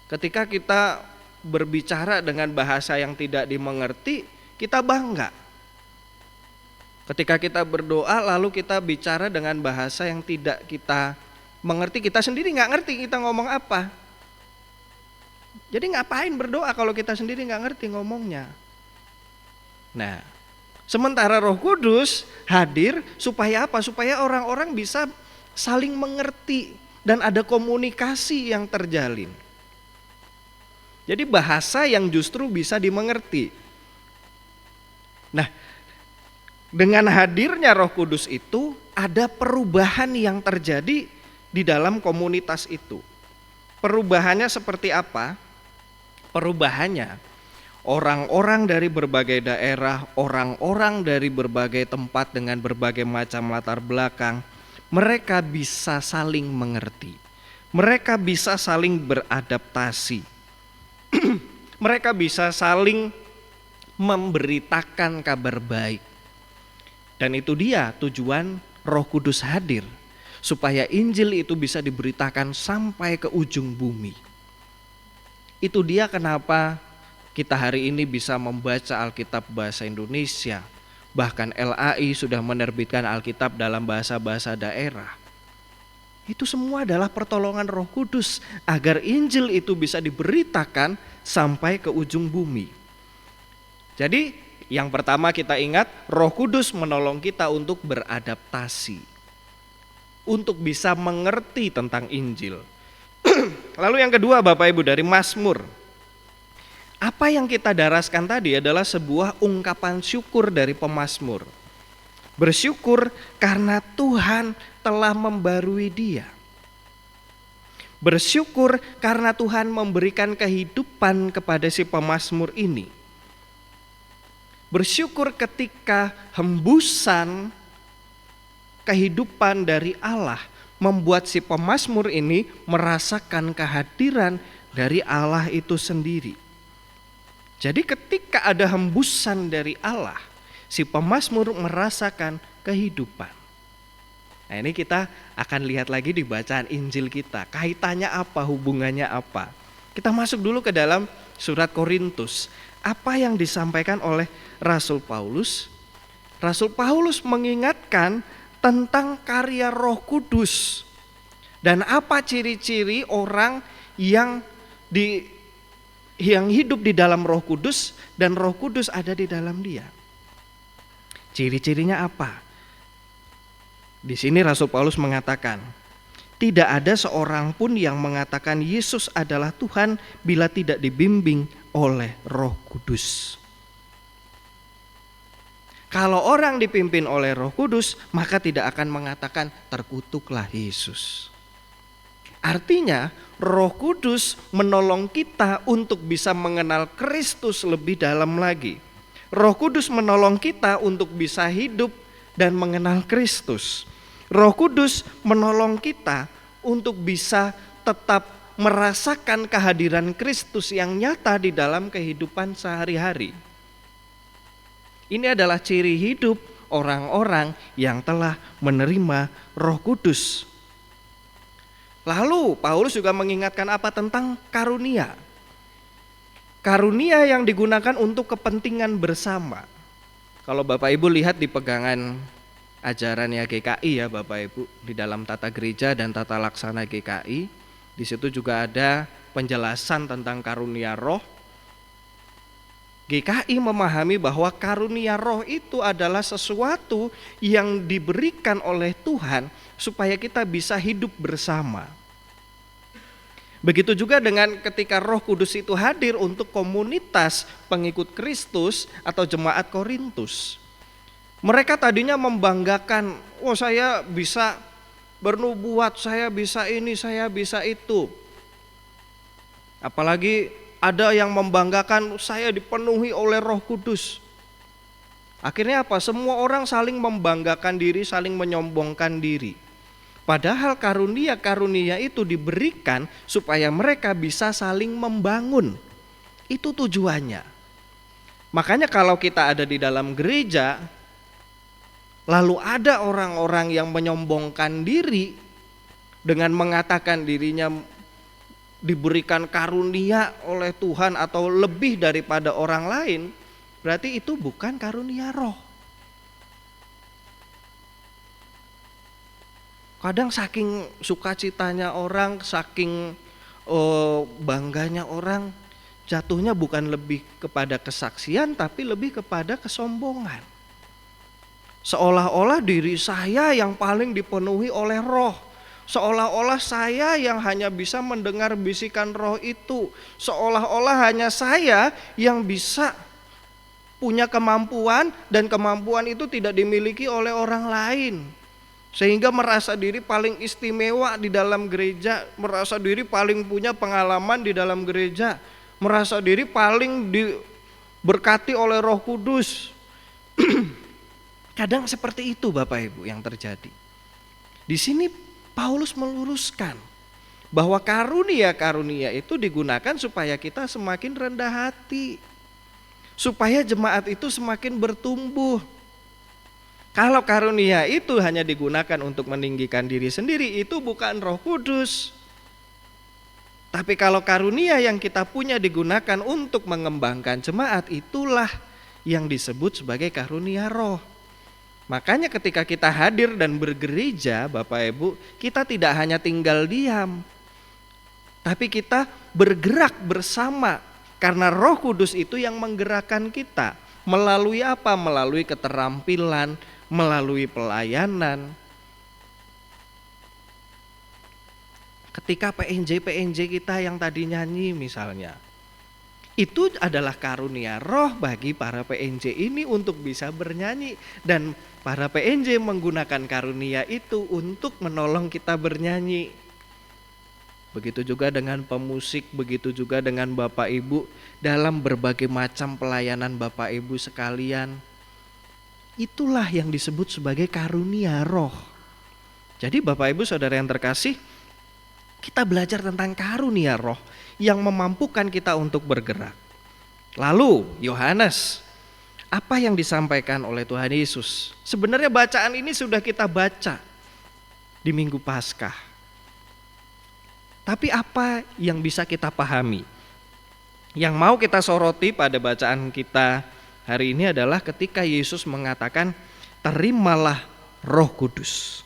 Ketika kita berbicara dengan bahasa yang tidak dimengerti, kita bangga. Ketika kita berdoa lalu kita bicara dengan bahasa yang tidak kita mengerti, kita sendiri nggak ngerti kita ngomong apa. Jadi ngapain berdoa kalau kita sendiri nggak ngerti ngomongnya? Nah, sementara Roh Kudus hadir supaya apa? Supaya orang-orang bisa saling mengerti dan ada komunikasi yang terjalin. Jadi bahasa yang justru bisa dimengerti. Nah, dengan hadirnya Roh Kudus itu ada perubahan yang terjadi di dalam komunitas itu. Perubahannya seperti apa? Perubahannya orang-orang dari berbagai daerah, orang-orang dari berbagai tempat dengan berbagai macam latar belakang, mereka bisa saling mengerti. Mereka bisa saling beradaptasi. Mereka bisa saling memberitakan kabar baik. Dan itu dia tujuan Roh Kudus hadir supaya Injil itu bisa diberitakan sampai ke ujung bumi. Itu dia kenapa kita hari ini bisa membaca Alkitab bahasa Indonesia. Bahkan LAI sudah menerbitkan Alkitab dalam bahasa-bahasa daerah. Itu semua adalah pertolongan Roh Kudus agar Injil itu bisa diberitakan sampai ke ujung bumi. Jadi yang pertama kita ingat, Roh Kudus menolong kita untuk beradaptasi, untuk bisa mengerti tentang Injil. Lalu yang kedua Bapak Ibu, dari Mazmur. Apa yang kita daraskan tadi adalah sebuah ungkapan syukur dari pemazmur. Bersyukur karena Tuhan telah membarui dia. Bersyukur karena Tuhan memberikan kehidupan kepada si pemazmur ini. Bersyukur ketika hembusan kehidupan dari Allah membuat si pemazmur ini merasakan kehadiran dari Allah itu sendiri. Jadi ketika ada hembusan dari Allah, si pemazmur merasakan kehidupan. Nah, ini kita akan lihat lagi di bacaan Injil kita. Kaitannya apa, hubungannya apa? Kita masuk dulu ke dalam surat Korintus. Apa yang disampaikan oleh Rasul Paulus? Rasul Paulus mengingatkan tentang karya Roh Kudus dan apa ciri-ciri orang yang hidup di dalam Roh Kudus dan Roh Kudus ada di dalam dia. Ciri-cirinya apa? Di sini Rasul Paulus mengatakan, tidak ada seorang pun yang mengatakan Yesus adalah Tuhan bila tidak dibimbing oleh Roh Kudus. Kalau orang dipimpin oleh Roh Kudus, maka tidak akan mengatakan terkutuklah Yesus. Artinya Roh Kudus menolong kita untuk bisa mengenal Kristus lebih dalam lagi. Roh Kudus menolong kita untuk bisa hidup dan mengenal Kristus. Roh Kudus menolong kita untuk bisa tetap merasakan kehadiran Kristus yang nyata di dalam kehidupan sehari-hari. Ini adalah ciri hidup orang-orang yang telah menerima Roh Kudus. Lalu Paulus juga mengingatkan apa tentang karunia. Karunia yang digunakan untuk kepentingan bersama. Kalau Bapak Ibu lihat di pegangan ajarannya GKI ya Bapak Ibu, di dalam tata gereja dan tata laksana GKI, di situ juga ada penjelasan tentang karunia roh. GKI memahami bahwa karunia roh itu adalah sesuatu yang diberikan oleh Tuhan supaya kita bisa hidup bersama. Begitu juga dengan ketika Roh Kudus itu hadir untuk komunitas pengikut Kristus atau jemaat Korintus. Mereka tadinya membanggakan, saya bisa bernubuat, saya bisa ini, saya bisa itu. Apalagi ada yang membanggakan saya dipenuhi oleh Roh Kudus. Akhirnya apa? Semua orang saling membanggakan diri, saling menyombongkan diri. Padahal karunia-karunia itu diberikan supaya mereka bisa saling membangun. Itu tujuannya. Makanya kalau kita ada di dalam gereja, lalu ada orang-orang yang menyombongkan diri dengan mengatakan dirinya diberikan karunia oleh Tuhan atau lebih daripada orang lain, berarti itu bukan karunia roh. Kadang saking sukacitanya orang, saking bangganya orang, jatuhnya bukan lebih kepada kesaksian tapi lebih kepada kesombongan. Seolah-olah diri saya yang paling dipenuhi oleh roh. Seolah-olah saya yang hanya bisa mendengar bisikan roh itu. Seolah-olah hanya saya yang bisa punya kemampuan dan kemampuan itu tidak dimiliki oleh orang lain. Sehingga merasa diri paling istimewa di dalam gereja, merasa diri paling punya pengalaman di dalam gereja, merasa diri paling diberkati oleh Roh Kudus. Kadang seperti itu Bapak Ibu yang terjadi. Di sini Paulus meluruskan bahwa karunia-karunia itu digunakan supaya kita semakin rendah hati, supaya jemaat itu semakin bertumbuh, Kalau karunia itu hanya digunakan untuk meninggikan diri sendiri, itu bukan Roh Kudus. Tapi kalau karunia yang kita punya digunakan untuk mengembangkan jemaat, itulah yang disebut sebagai karunia roh. Makanya ketika kita hadir dan bergereja, Bapak Ibu, kita tidak hanya tinggal diam, tapi kita bergerak bersama, karena Roh Kudus itu yang menggerakkan kita. Melalui apa? Melalui keterampilan, melalui pelayanan. Ketika PNJ kita yang tadi nyanyi misalnya, itu adalah karunia roh bagi para PNJ ini untuk bisa bernyanyi. Dan para PNJ menggunakan karunia itu untuk menolong kita bernyanyi. Begitu juga dengan pemusik, begitu juga dengan Bapak Ibu dalam berbagai macam pelayanan Bapak Ibu sekalian. Itulah yang disebut sebagai karunia roh. Jadi Bapak Ibu Saudara yang terkasih, kita belajar tentang karunia roh yang memampukan kita untuk bergerak. Lalu Yohanes, apa yang disampaikan oleh Tuhan Yesus? Sebenarnya bacaan ini sudah kita baca di Minggu Paskah. Tapi apa yang bisa kita pahami? Yang mau kita soroti pada bacaan kita hari ini adalah ketika Yesus mengatakan, terimalah Roh Kudus.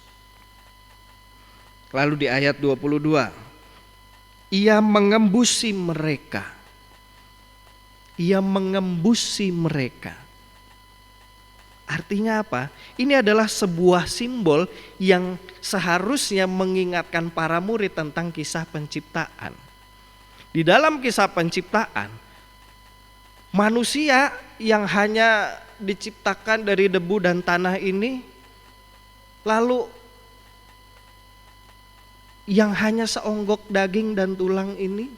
Lalu di ayat 22, ia mengembusi mereka. Ia mengembusi mereka. Artinya apa? Ini adalah sebuah simbol yang seharusnya mengingatkan para murid tentang kisah penciptaan. Di dalam kisah penciptaan, manusia yang hanya diciptakan dari debu dan tanah ini, lalu yang hanya seonggok daging dan tulang ini,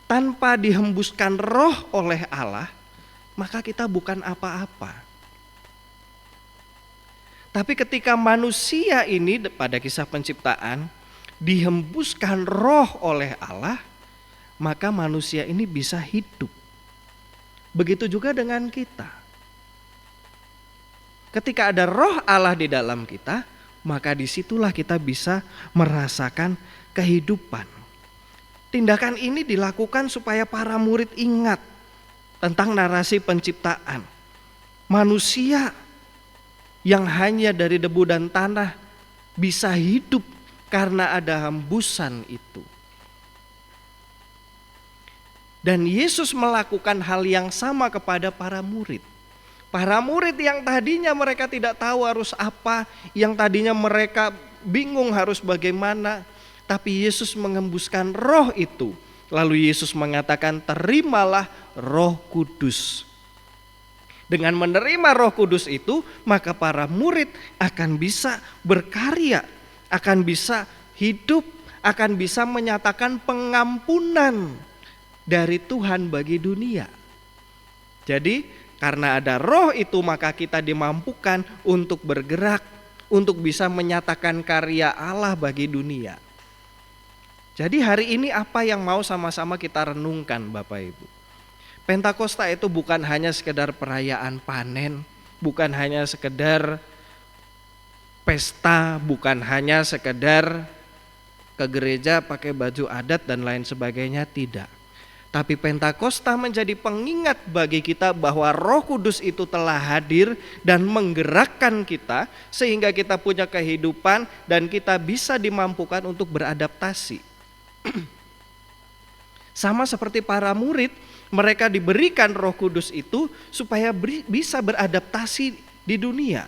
tanpa dihembuskan roh oleh Allah, maka kita bukan apa-apa. Tapi ketika manusia ini pada kisah penciptaan dihembuskan roh oleh Allah, maka manusia ini bisa hidup. Begitu juga dengan kita. Ketika ada roh Allah di dalam kita, maka disitulah kita bisa merasakan kehidupan. Tindakan ini dilakukan supaya para murid ingat tentang narasi penciptaan. Manusia yang hanya dari debu dan tanah bisa hidup karena ada hembusan itu. Dan Yesus melakukan hal yang sama kepada para murid. Para murid yang tadinya mereka tidak tahu harus apa, yang tadinya mereka bingung harus bagaimana, tapi Yesus mengembuskan roh itu. Lalu Yesus mengatakan, terimalah Roh Kudus. Dengan menerima Roh Kudus itu, maka para murid akan bisa berkarya, akan bisa hidup, akan bisa menyatakan pengampunan dari Tuhan bagi dunia. Jadi karena ada roh itu, maka kita dimampukan untuk bergerak, untuk bisa menyatakan karya Allah bagi dunia. Jadi hari ini apa yang mau sama-sama kita renungkan Bapak Ibu? Pentakosta itu bukan hanya sekedar perayaan panen, bukan hanya sekedar pesta, bukan hanya sekedar ke gereja pakai baju adat dan lain sebagainya, tidak. Tapi Pentakosta menjadi pengingat bagi kita bahwa Roh Kudus itu telah hadir dan menggerakkan kita sehingga kita punya kehidupan dan kita bisa dimampukan untuk beradaptasi. Sama seperti para murid, mereka diberikan Roh Kudus itu supaya bisa beradaptasi di dunia.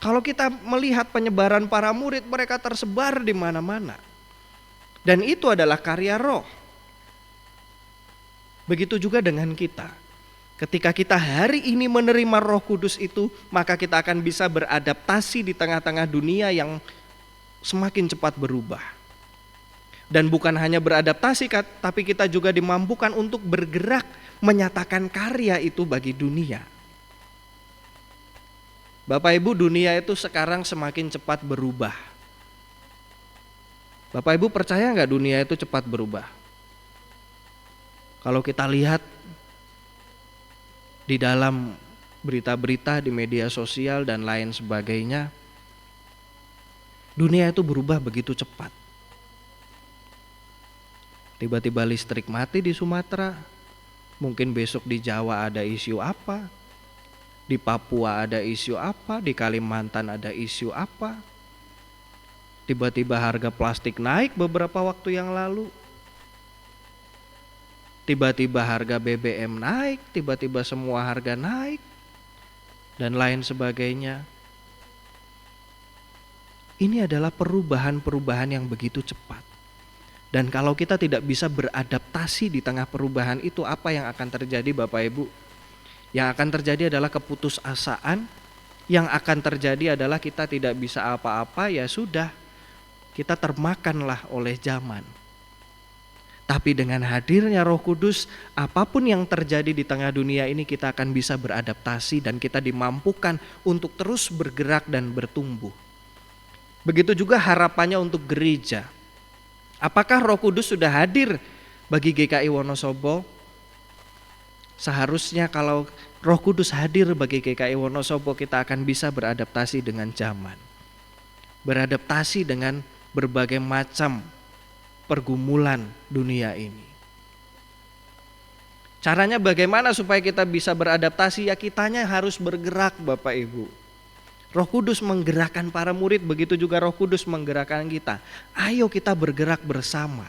Kalau kita melihat penyebaran para murid, mereka tersebar di mana-mana. Dan itu adalah karya roh. Begitu juga dengan kita. Ketika kita hari ini menerima Roh Kudus itu, maka kita akan bisa beradaptasi di tengah-tengah dunia yang semakin cepat berubah. Dan bukan hanya beradaptasi, tapi kita juga dimampukan untuk bergerak menyatakan karya itu bagi dunia. Bapak Ibu, dunia itu sekarang semakin cepat berubah. Bapak Ibu percaya nggak dunia itu cepat berubah? Kalau kita lihat di dalam berita-berita di media sosial dan lain sebagainya. Dunia itu berubah begitu cepat. Tiba-tiba listrik mati di Sumatera, mungkin besok di Jawa ada isu apa, di Papua ada isu apa, di Kalimantan ada isu apa. Tiba-tiba harga plastik naik beberapa waktu yang lalu. Tiba-tiba harga BBM naik, tiba-tiba semua harga naik, dan lain sebagainya. Ini adalah perubahan-perubahan yang begitu cepat. Dan kalau kita tidak bisa beradaptasi di tengah perubahan itu, apa yang akan terjadi Bapak Ibu? Yang akan terjadi adalah keputusasaan, yang akan terjadi adalah kita tidak bisa apa-apa, ya sudah, kita termakanlah oleh zaman. Tapi dengan hadirnya Roh Kudus, apapun yang terjadi di tengah dunia ini kita akan bisa beradaptasi dan kita dimampukan untuk terus bergerak dan bertumbuh. Begitu juga harapannya untuk gereja. Apakah Roh Kudus sudah hadir bagi GKI Wonosobo? Seharusnya kalau Roh Kudus hadir bagi GKI Wonosobo, kita akan bisa beradaptasi dengan zaman. Beradaptasi dengan berbagai macam pergumulan dunia ini. Caranya bagaimana supaya kita bisa beradaptasi? Ya kitanya harus bergerak Bapak Ibu. Roh Kudus menggerakkan para murid, begitu juga Roh Kudus menggerakkan kita. Ayo kita bergerak bersama.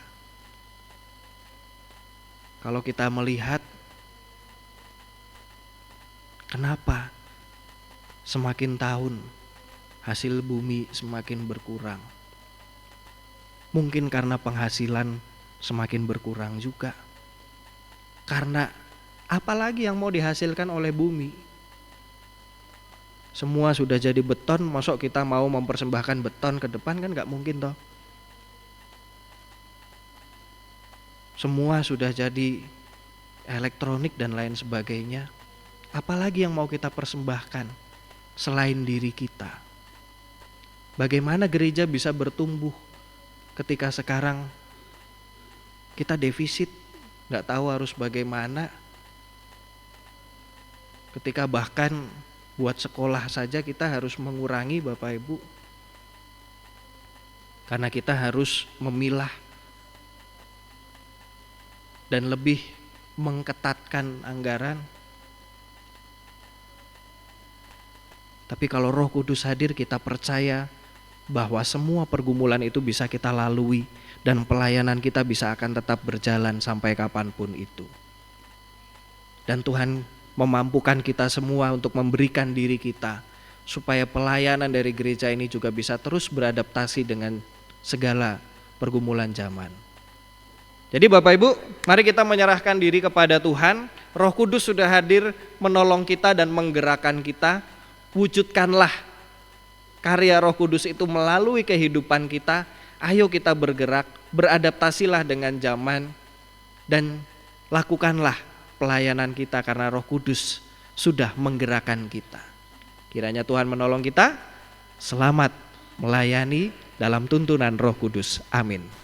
Kalau kita melihat kenapa semakin tahun hasil bumi semakin berkurang. Mungkin karena penghasilan semakin berkurang juga. Karena apalagi yang mau dihasilkan oleh bumi? Semua sudah jadi beton, masuk kita mau mempersembahkan beton ke depan kan gak mungkin toh. Semua sudah jadi elektronik dan lain sebagainya. Apalagi yang mau kita persembahkan selain diri kita? Bagaimana gereja bisa bertumbuh ketika sekarang kita defisit, gak tahu harus bagaimana. Ketika bahkan buat sekolah saja kita harus mengurangi Bapak Ibu. Karena kita harus memilah dan lebih mengketatkan anggaran. Tapi kalau Roh Kudus hadir, kita percaya bahwa semua pergumulan itu bisa kita lalui dan pelayanan kita bisa akan tetap berjalan sampai kapanpun itu. Dan Tuhan memampukan kita semua untuk memberikan diri kita supaya pelayanan dari gereja ini juga bisa terus beradaptasi dengan segala pergumulan zaman. Jadi Bapak Ibu, mari kita menyerahkan diri kepada Tuhan. Roh Kudus sudah hadir menolong kita dan menggerakkan kita. Wujudkanlah karya Roh Kudus itu melalui kehidupan kita. Ayo kita bergerak, beradaptasilah dengan zaman dan lakukanlah pelayanan kita karena Roh Kudus sudah menggerakkan kita. Kiranya Tuhan menolong kita. Selamat melayani dalam tuntunan Roh Kudus. Amin.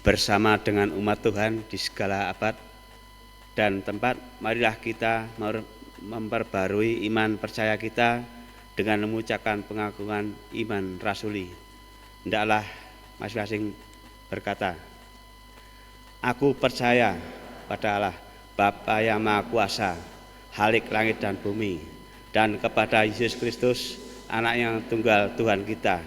bersama dengan umat Tuhan di segala abad dan tempat, marilah kita memperbarui iman percaya kita dengan mengucapkan pengakuan iman rasuli. Hendaklah masing-masing berkata, aku percaya pada Allah, Bapa yang Maha Kuasa, Khalik langit dan bumi, dan kepada Yesus Kristus, anak yang tunggal Tuhan kita,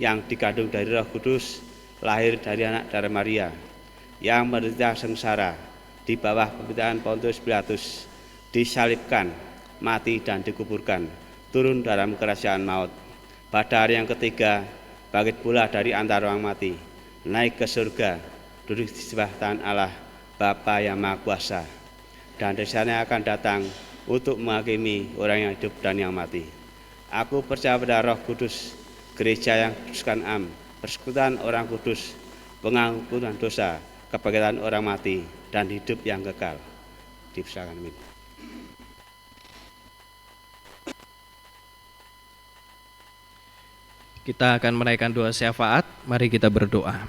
yang dikandung dari Roh Kudus, lahir dari anak dari Maria, yang menderita sengsara di bawah pemerintahan Pontius Pilatus, disalibkan, mati dan dikuburkan, turun dalam kerajaan maut. Pada hari yang ketiga, bangkit pula dari antara orang mati, naik ke surga, duduk di sebelah tangan Allah, Bapa yang Maha Kuasa, dan dari sana akan datang untuk menghakimi orang yang hidup dan yang mati. Aku percaya pada Roh Kudus, gereja yang kuduskan am, persekutuan orang kudus, pengampunan dosa, kebangkitan orang mati, dan hidup yang kekal. Dipersilakan. Amin. Kita akan menaikkan doa syafaat. Mari kita berdoa.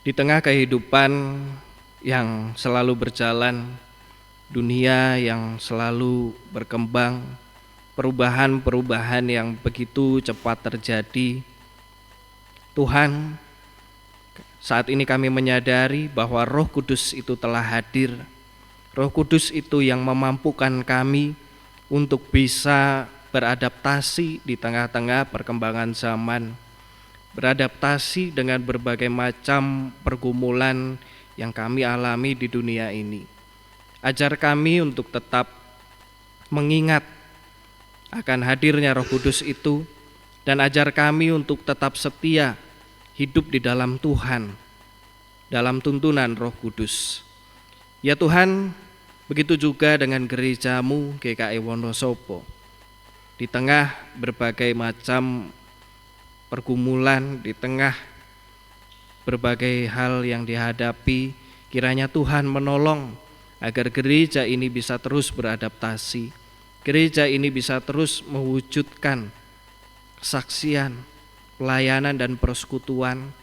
Di tengah kehidupan yang selalu berjalan, dunia yang selalu berkembang, perubahan-perubahan yang begitu cepat terjadi, Tuhan, saat ini kami menyadari bahwa Roh Kudus itu telah hadir. Roh Kudus itu yang memampukan kami untuk bisa beradaptasi di tengah-tengah perkembangan zaman, beradaptasi dengan berbagai macam pergumulan yang kami alami di dunia ini. Ajar kami untuk tetap mengingat akan hadirnya Roh Kudus itu, dan ajar kami untuk tetap setia hidup di dalam Tuhan, dalam tuntunan Roh Kudus. Ya Tuhan, begitu juga dengan gerejamu GKI Wonosobo. Di tengah berbagai macam pergumulan, di tengah berbagai hal yang dihadapi, kiranya Tuhan menolong agar gereja ini bisa terus beradaptasi. Gereja ini bisa terus mewujudkan kesaksian, pelayanan dan persekutuan.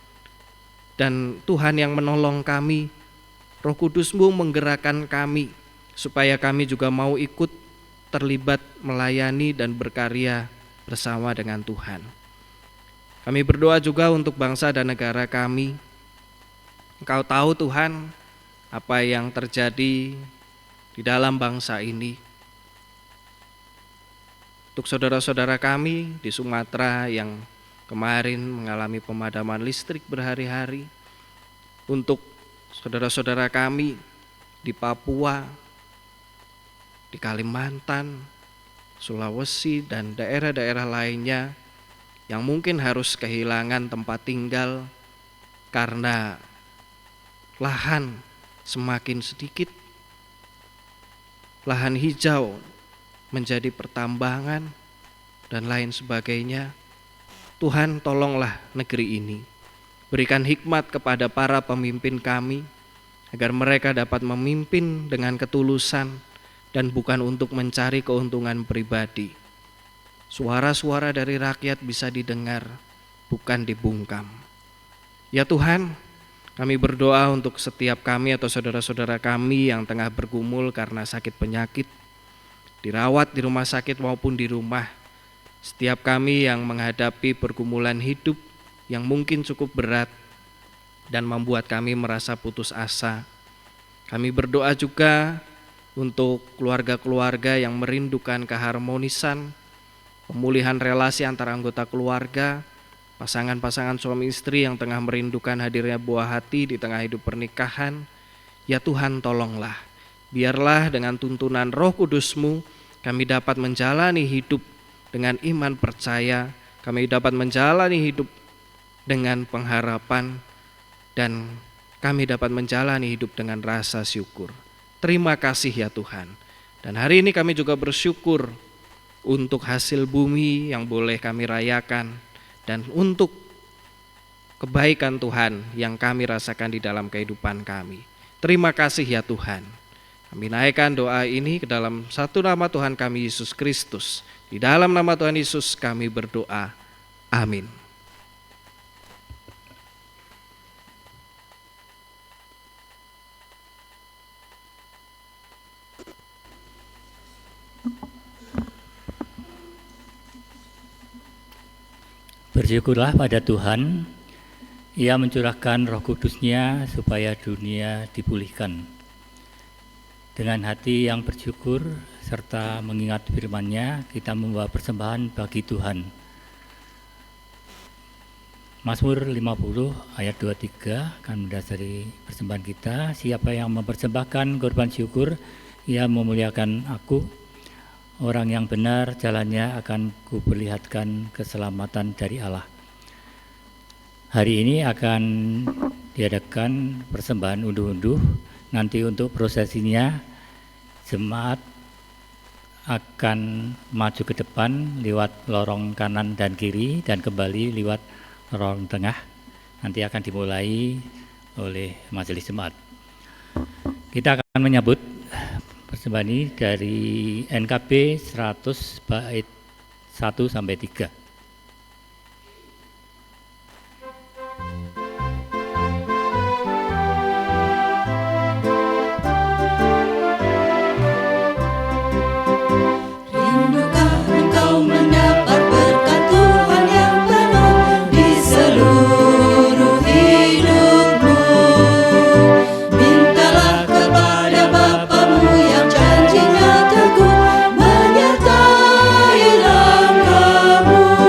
Dan Tuhan yang menolong kami, Roh Kudus-Mu menggerakkan kami supaya kami juga mau ikut terlibat melayani dan berkarya bersama dengan Tuhan. Kami berdoa juga untuk bangsa dan negara kami. Engkau tahu Tuhan apa yang terjadi di dalam bangsa ini. Untuk saudara-saudara kami di Sumatera yang kemarin mengalami pemadaman listrik berhari-hari, untuk saudara-saudara kami di Papua, di Kalimantan, Sulawesi, dan daerah-daerah lainnya yang mungkin harus kehilangan tempat tinggal karena lahan semakin sedikit, lahan hijau menjadi pertambangan dan lain sebagainya. Tuhan, tolonglah negeri ini. Berikan hikmat kepada para pemimpin kami agar mereka dapat memimpin dengan ketulusan dan bukan untuk mencari keuntungan pribadi. Suara-suara dari rakyat bisa didengar, bukan dibungkam. Ya Tuhan, kami berdoa untuk setiap kami atau saudara-saudara kami yang tengah bergumul karena sakit penyakit, dirawat di rumah sakit maupun di rumah. Setiap kami yang menghadapi pergumulan hidup yang mungkin cukup berat dan membuat kami merasa putus asa. Kami berdoa juga untuk keluarga-keluarga yang merindukan keharmonisan, pemulihan relasi antara anggota keluarga, pasangan-pasangan suami istri yang tengah merindukan hadirnya buah hati di tengah hidup pernikahan. Ya Tuhan, tolonglah, biarlah dengan tuntunan Roh Kudus-Mu kami dapat menjalani hidup dengan iman percaya, kami dapat menjalani hidup dengan pengharapan, dan kami dapat menjalani hidup dengan rasa syukur. Terima kasih ya Tuhan. Dan hari ini kami juga bersyukur untuk hasil bumi yang boleh kami rayakan dan untuk kebaikan Tuhan yang kami rasakan di dalam kehidupan kami. Terima kasih ya Tuhan. Kami naikkan doa ini ke dalam satu nama Tuhan kami Yesus Kristus. Di dalam nama Tuhan Yesus kami berdoa. Amin. Bersyukurlah pada Tuhan, Ia mencurahkan Roh Kudus-Nya supaya dunia dipulihkan. Dengan hati yang bersyukur serta mengingat firman-Nya, kita membawa persembahan bagi Tuhan. Mazmur 50 ayat 23 akan mendasari persembahan kita. Siapa yang mempersembahkan korban syukur, ia memuliakan aku. Orang yang benar jalannya akan kuperlihatkan keselamatan dari Allah. Hari ini akan diadakan persembahan unduh-unduh. Nanti untuk prosesinya jemaat akan maju ke depan lewat lorong kanan dan kiri dan kembali lewat lorong tengah. Nanti akan dimulai oleh majelis jemaat. Kita akan menyambut persembahan ini dari NKB 100 bait 1 sampai 3. Rindukah engkau mendapat berkat Tuhan yang penuh di seluruh hidupmu? Mintalah kepada Bapamu yang janjinya teguh menyertai langkahmu.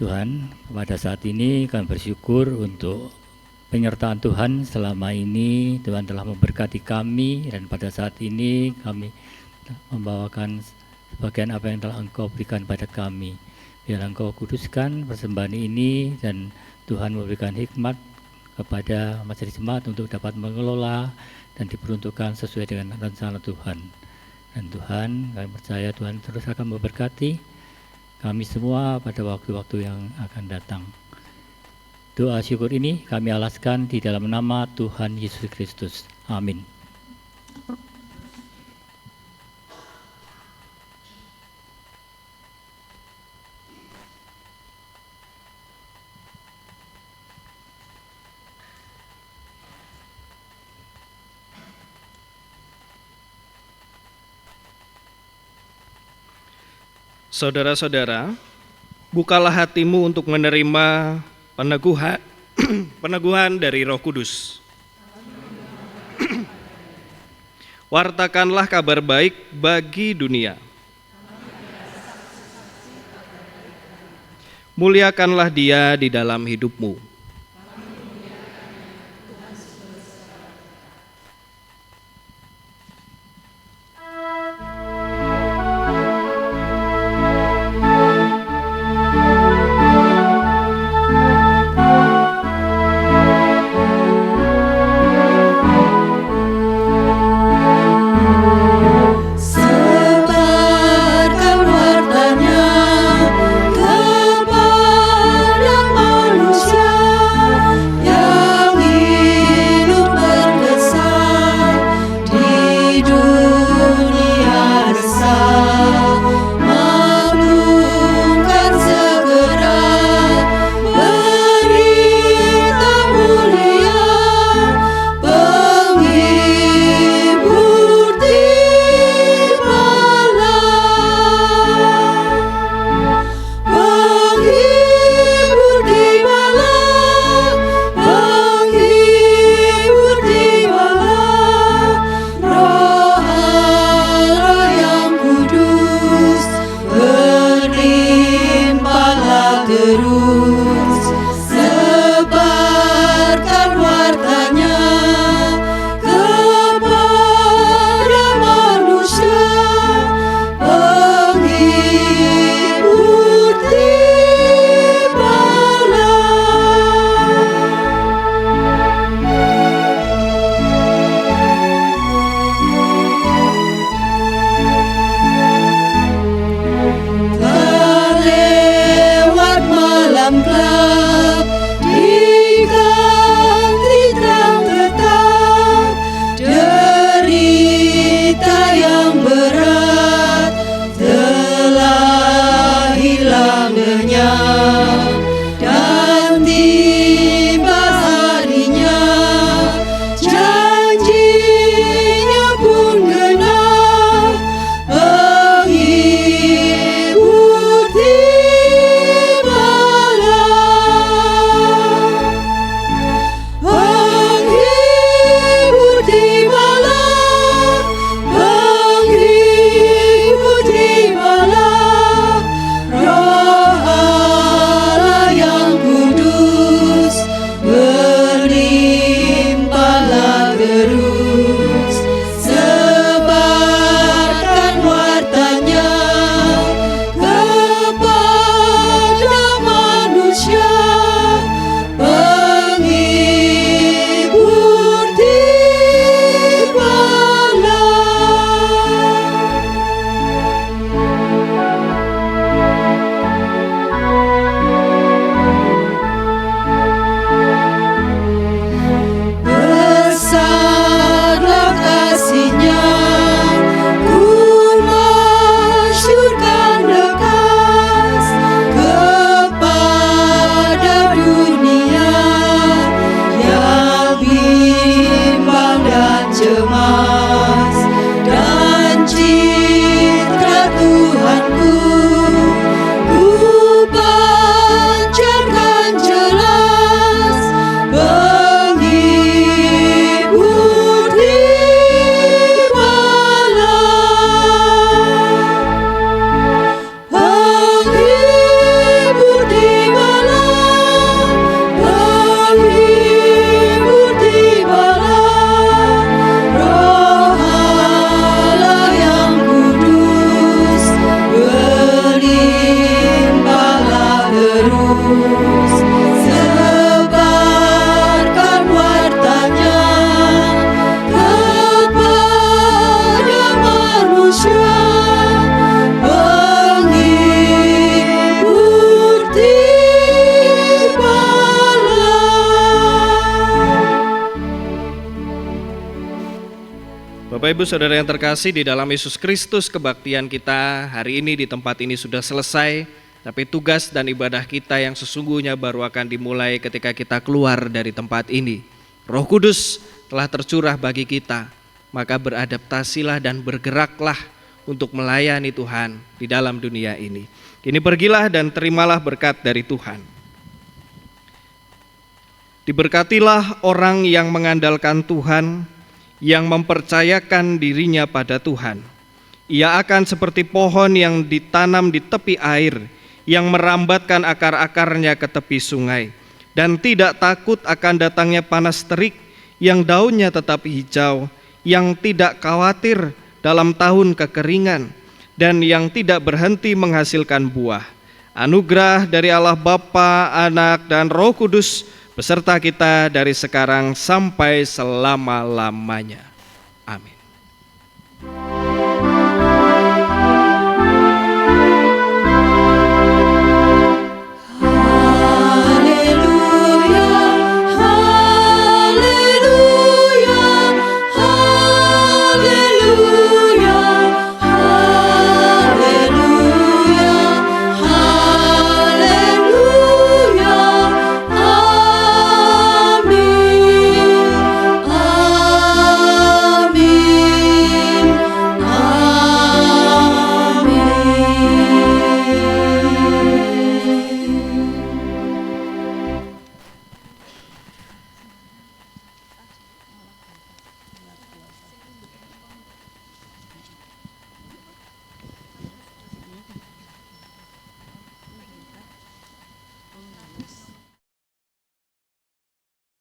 Tuhan, pada saat ini kami bersyukur untuk penyertaan Tuhan selama ini. Tuhan telah memberkati kami, dan pada saat ini kami membawakan sebagian apa yang telah Engkau berikan pada kami. Biar Engkau kuduskan persembahan ini, dan Tuhan memberikan hikmat kepada majelis jemaat untuk dapat mengelola dan diperuntukkan sesuai dengan rencana Tuhan. Dan Tuhan, kami percaya Tuhan terus akan memberkati kami semua pada waktu-waktu yang akan datang. Doa syukur ini kami alaskan di dalam nama Tuhan Yesus Kristus. Amin. Saudara-saudara, bukalah hatimu untuk menerima peneguhan dari Roh Kudus. Wartakanlah kabar baik bagi dunia. Muliakanlah Dia di dalam hidupmu. Sebarkan wartanya kepada manusia. Bapak Ibu Saudara yang terkasih di dalam Yesus Kristus, kebaktian kita hari ini di tempat ini sudah selesai, tapi tugas dan ibadah kita yang sesungguhnya baru akan dimulai ketika kita keluar dari tempat ini. Roh Kudus telah tercurah bagi kita, maka beradaptasilah dan bergeraklah untuk melayani Tuhan di dalam dunia ini. Kini pergilah dan terimalah berkat dari Tuhan. Diberkatilah orang yang mengandalkan Tuhan, yang mempercayakan dirinya pada Tuhan. Ia akan seperti pohon yang ditanam di tepi air, yang merambatkan akar-akarnya ke tepi sungai, dan tidak takut akan datangnya panas terik, yang daunnya tetap hijau, yang tidak khawatir dalam tahun kekeringan, dan yang tidak berhenti menghasilkan buah. Anugerah dari Allah Bapa, Anak, dan Roh Kudus beserta kita dari sekarang sampai selama-lamanya. Amin.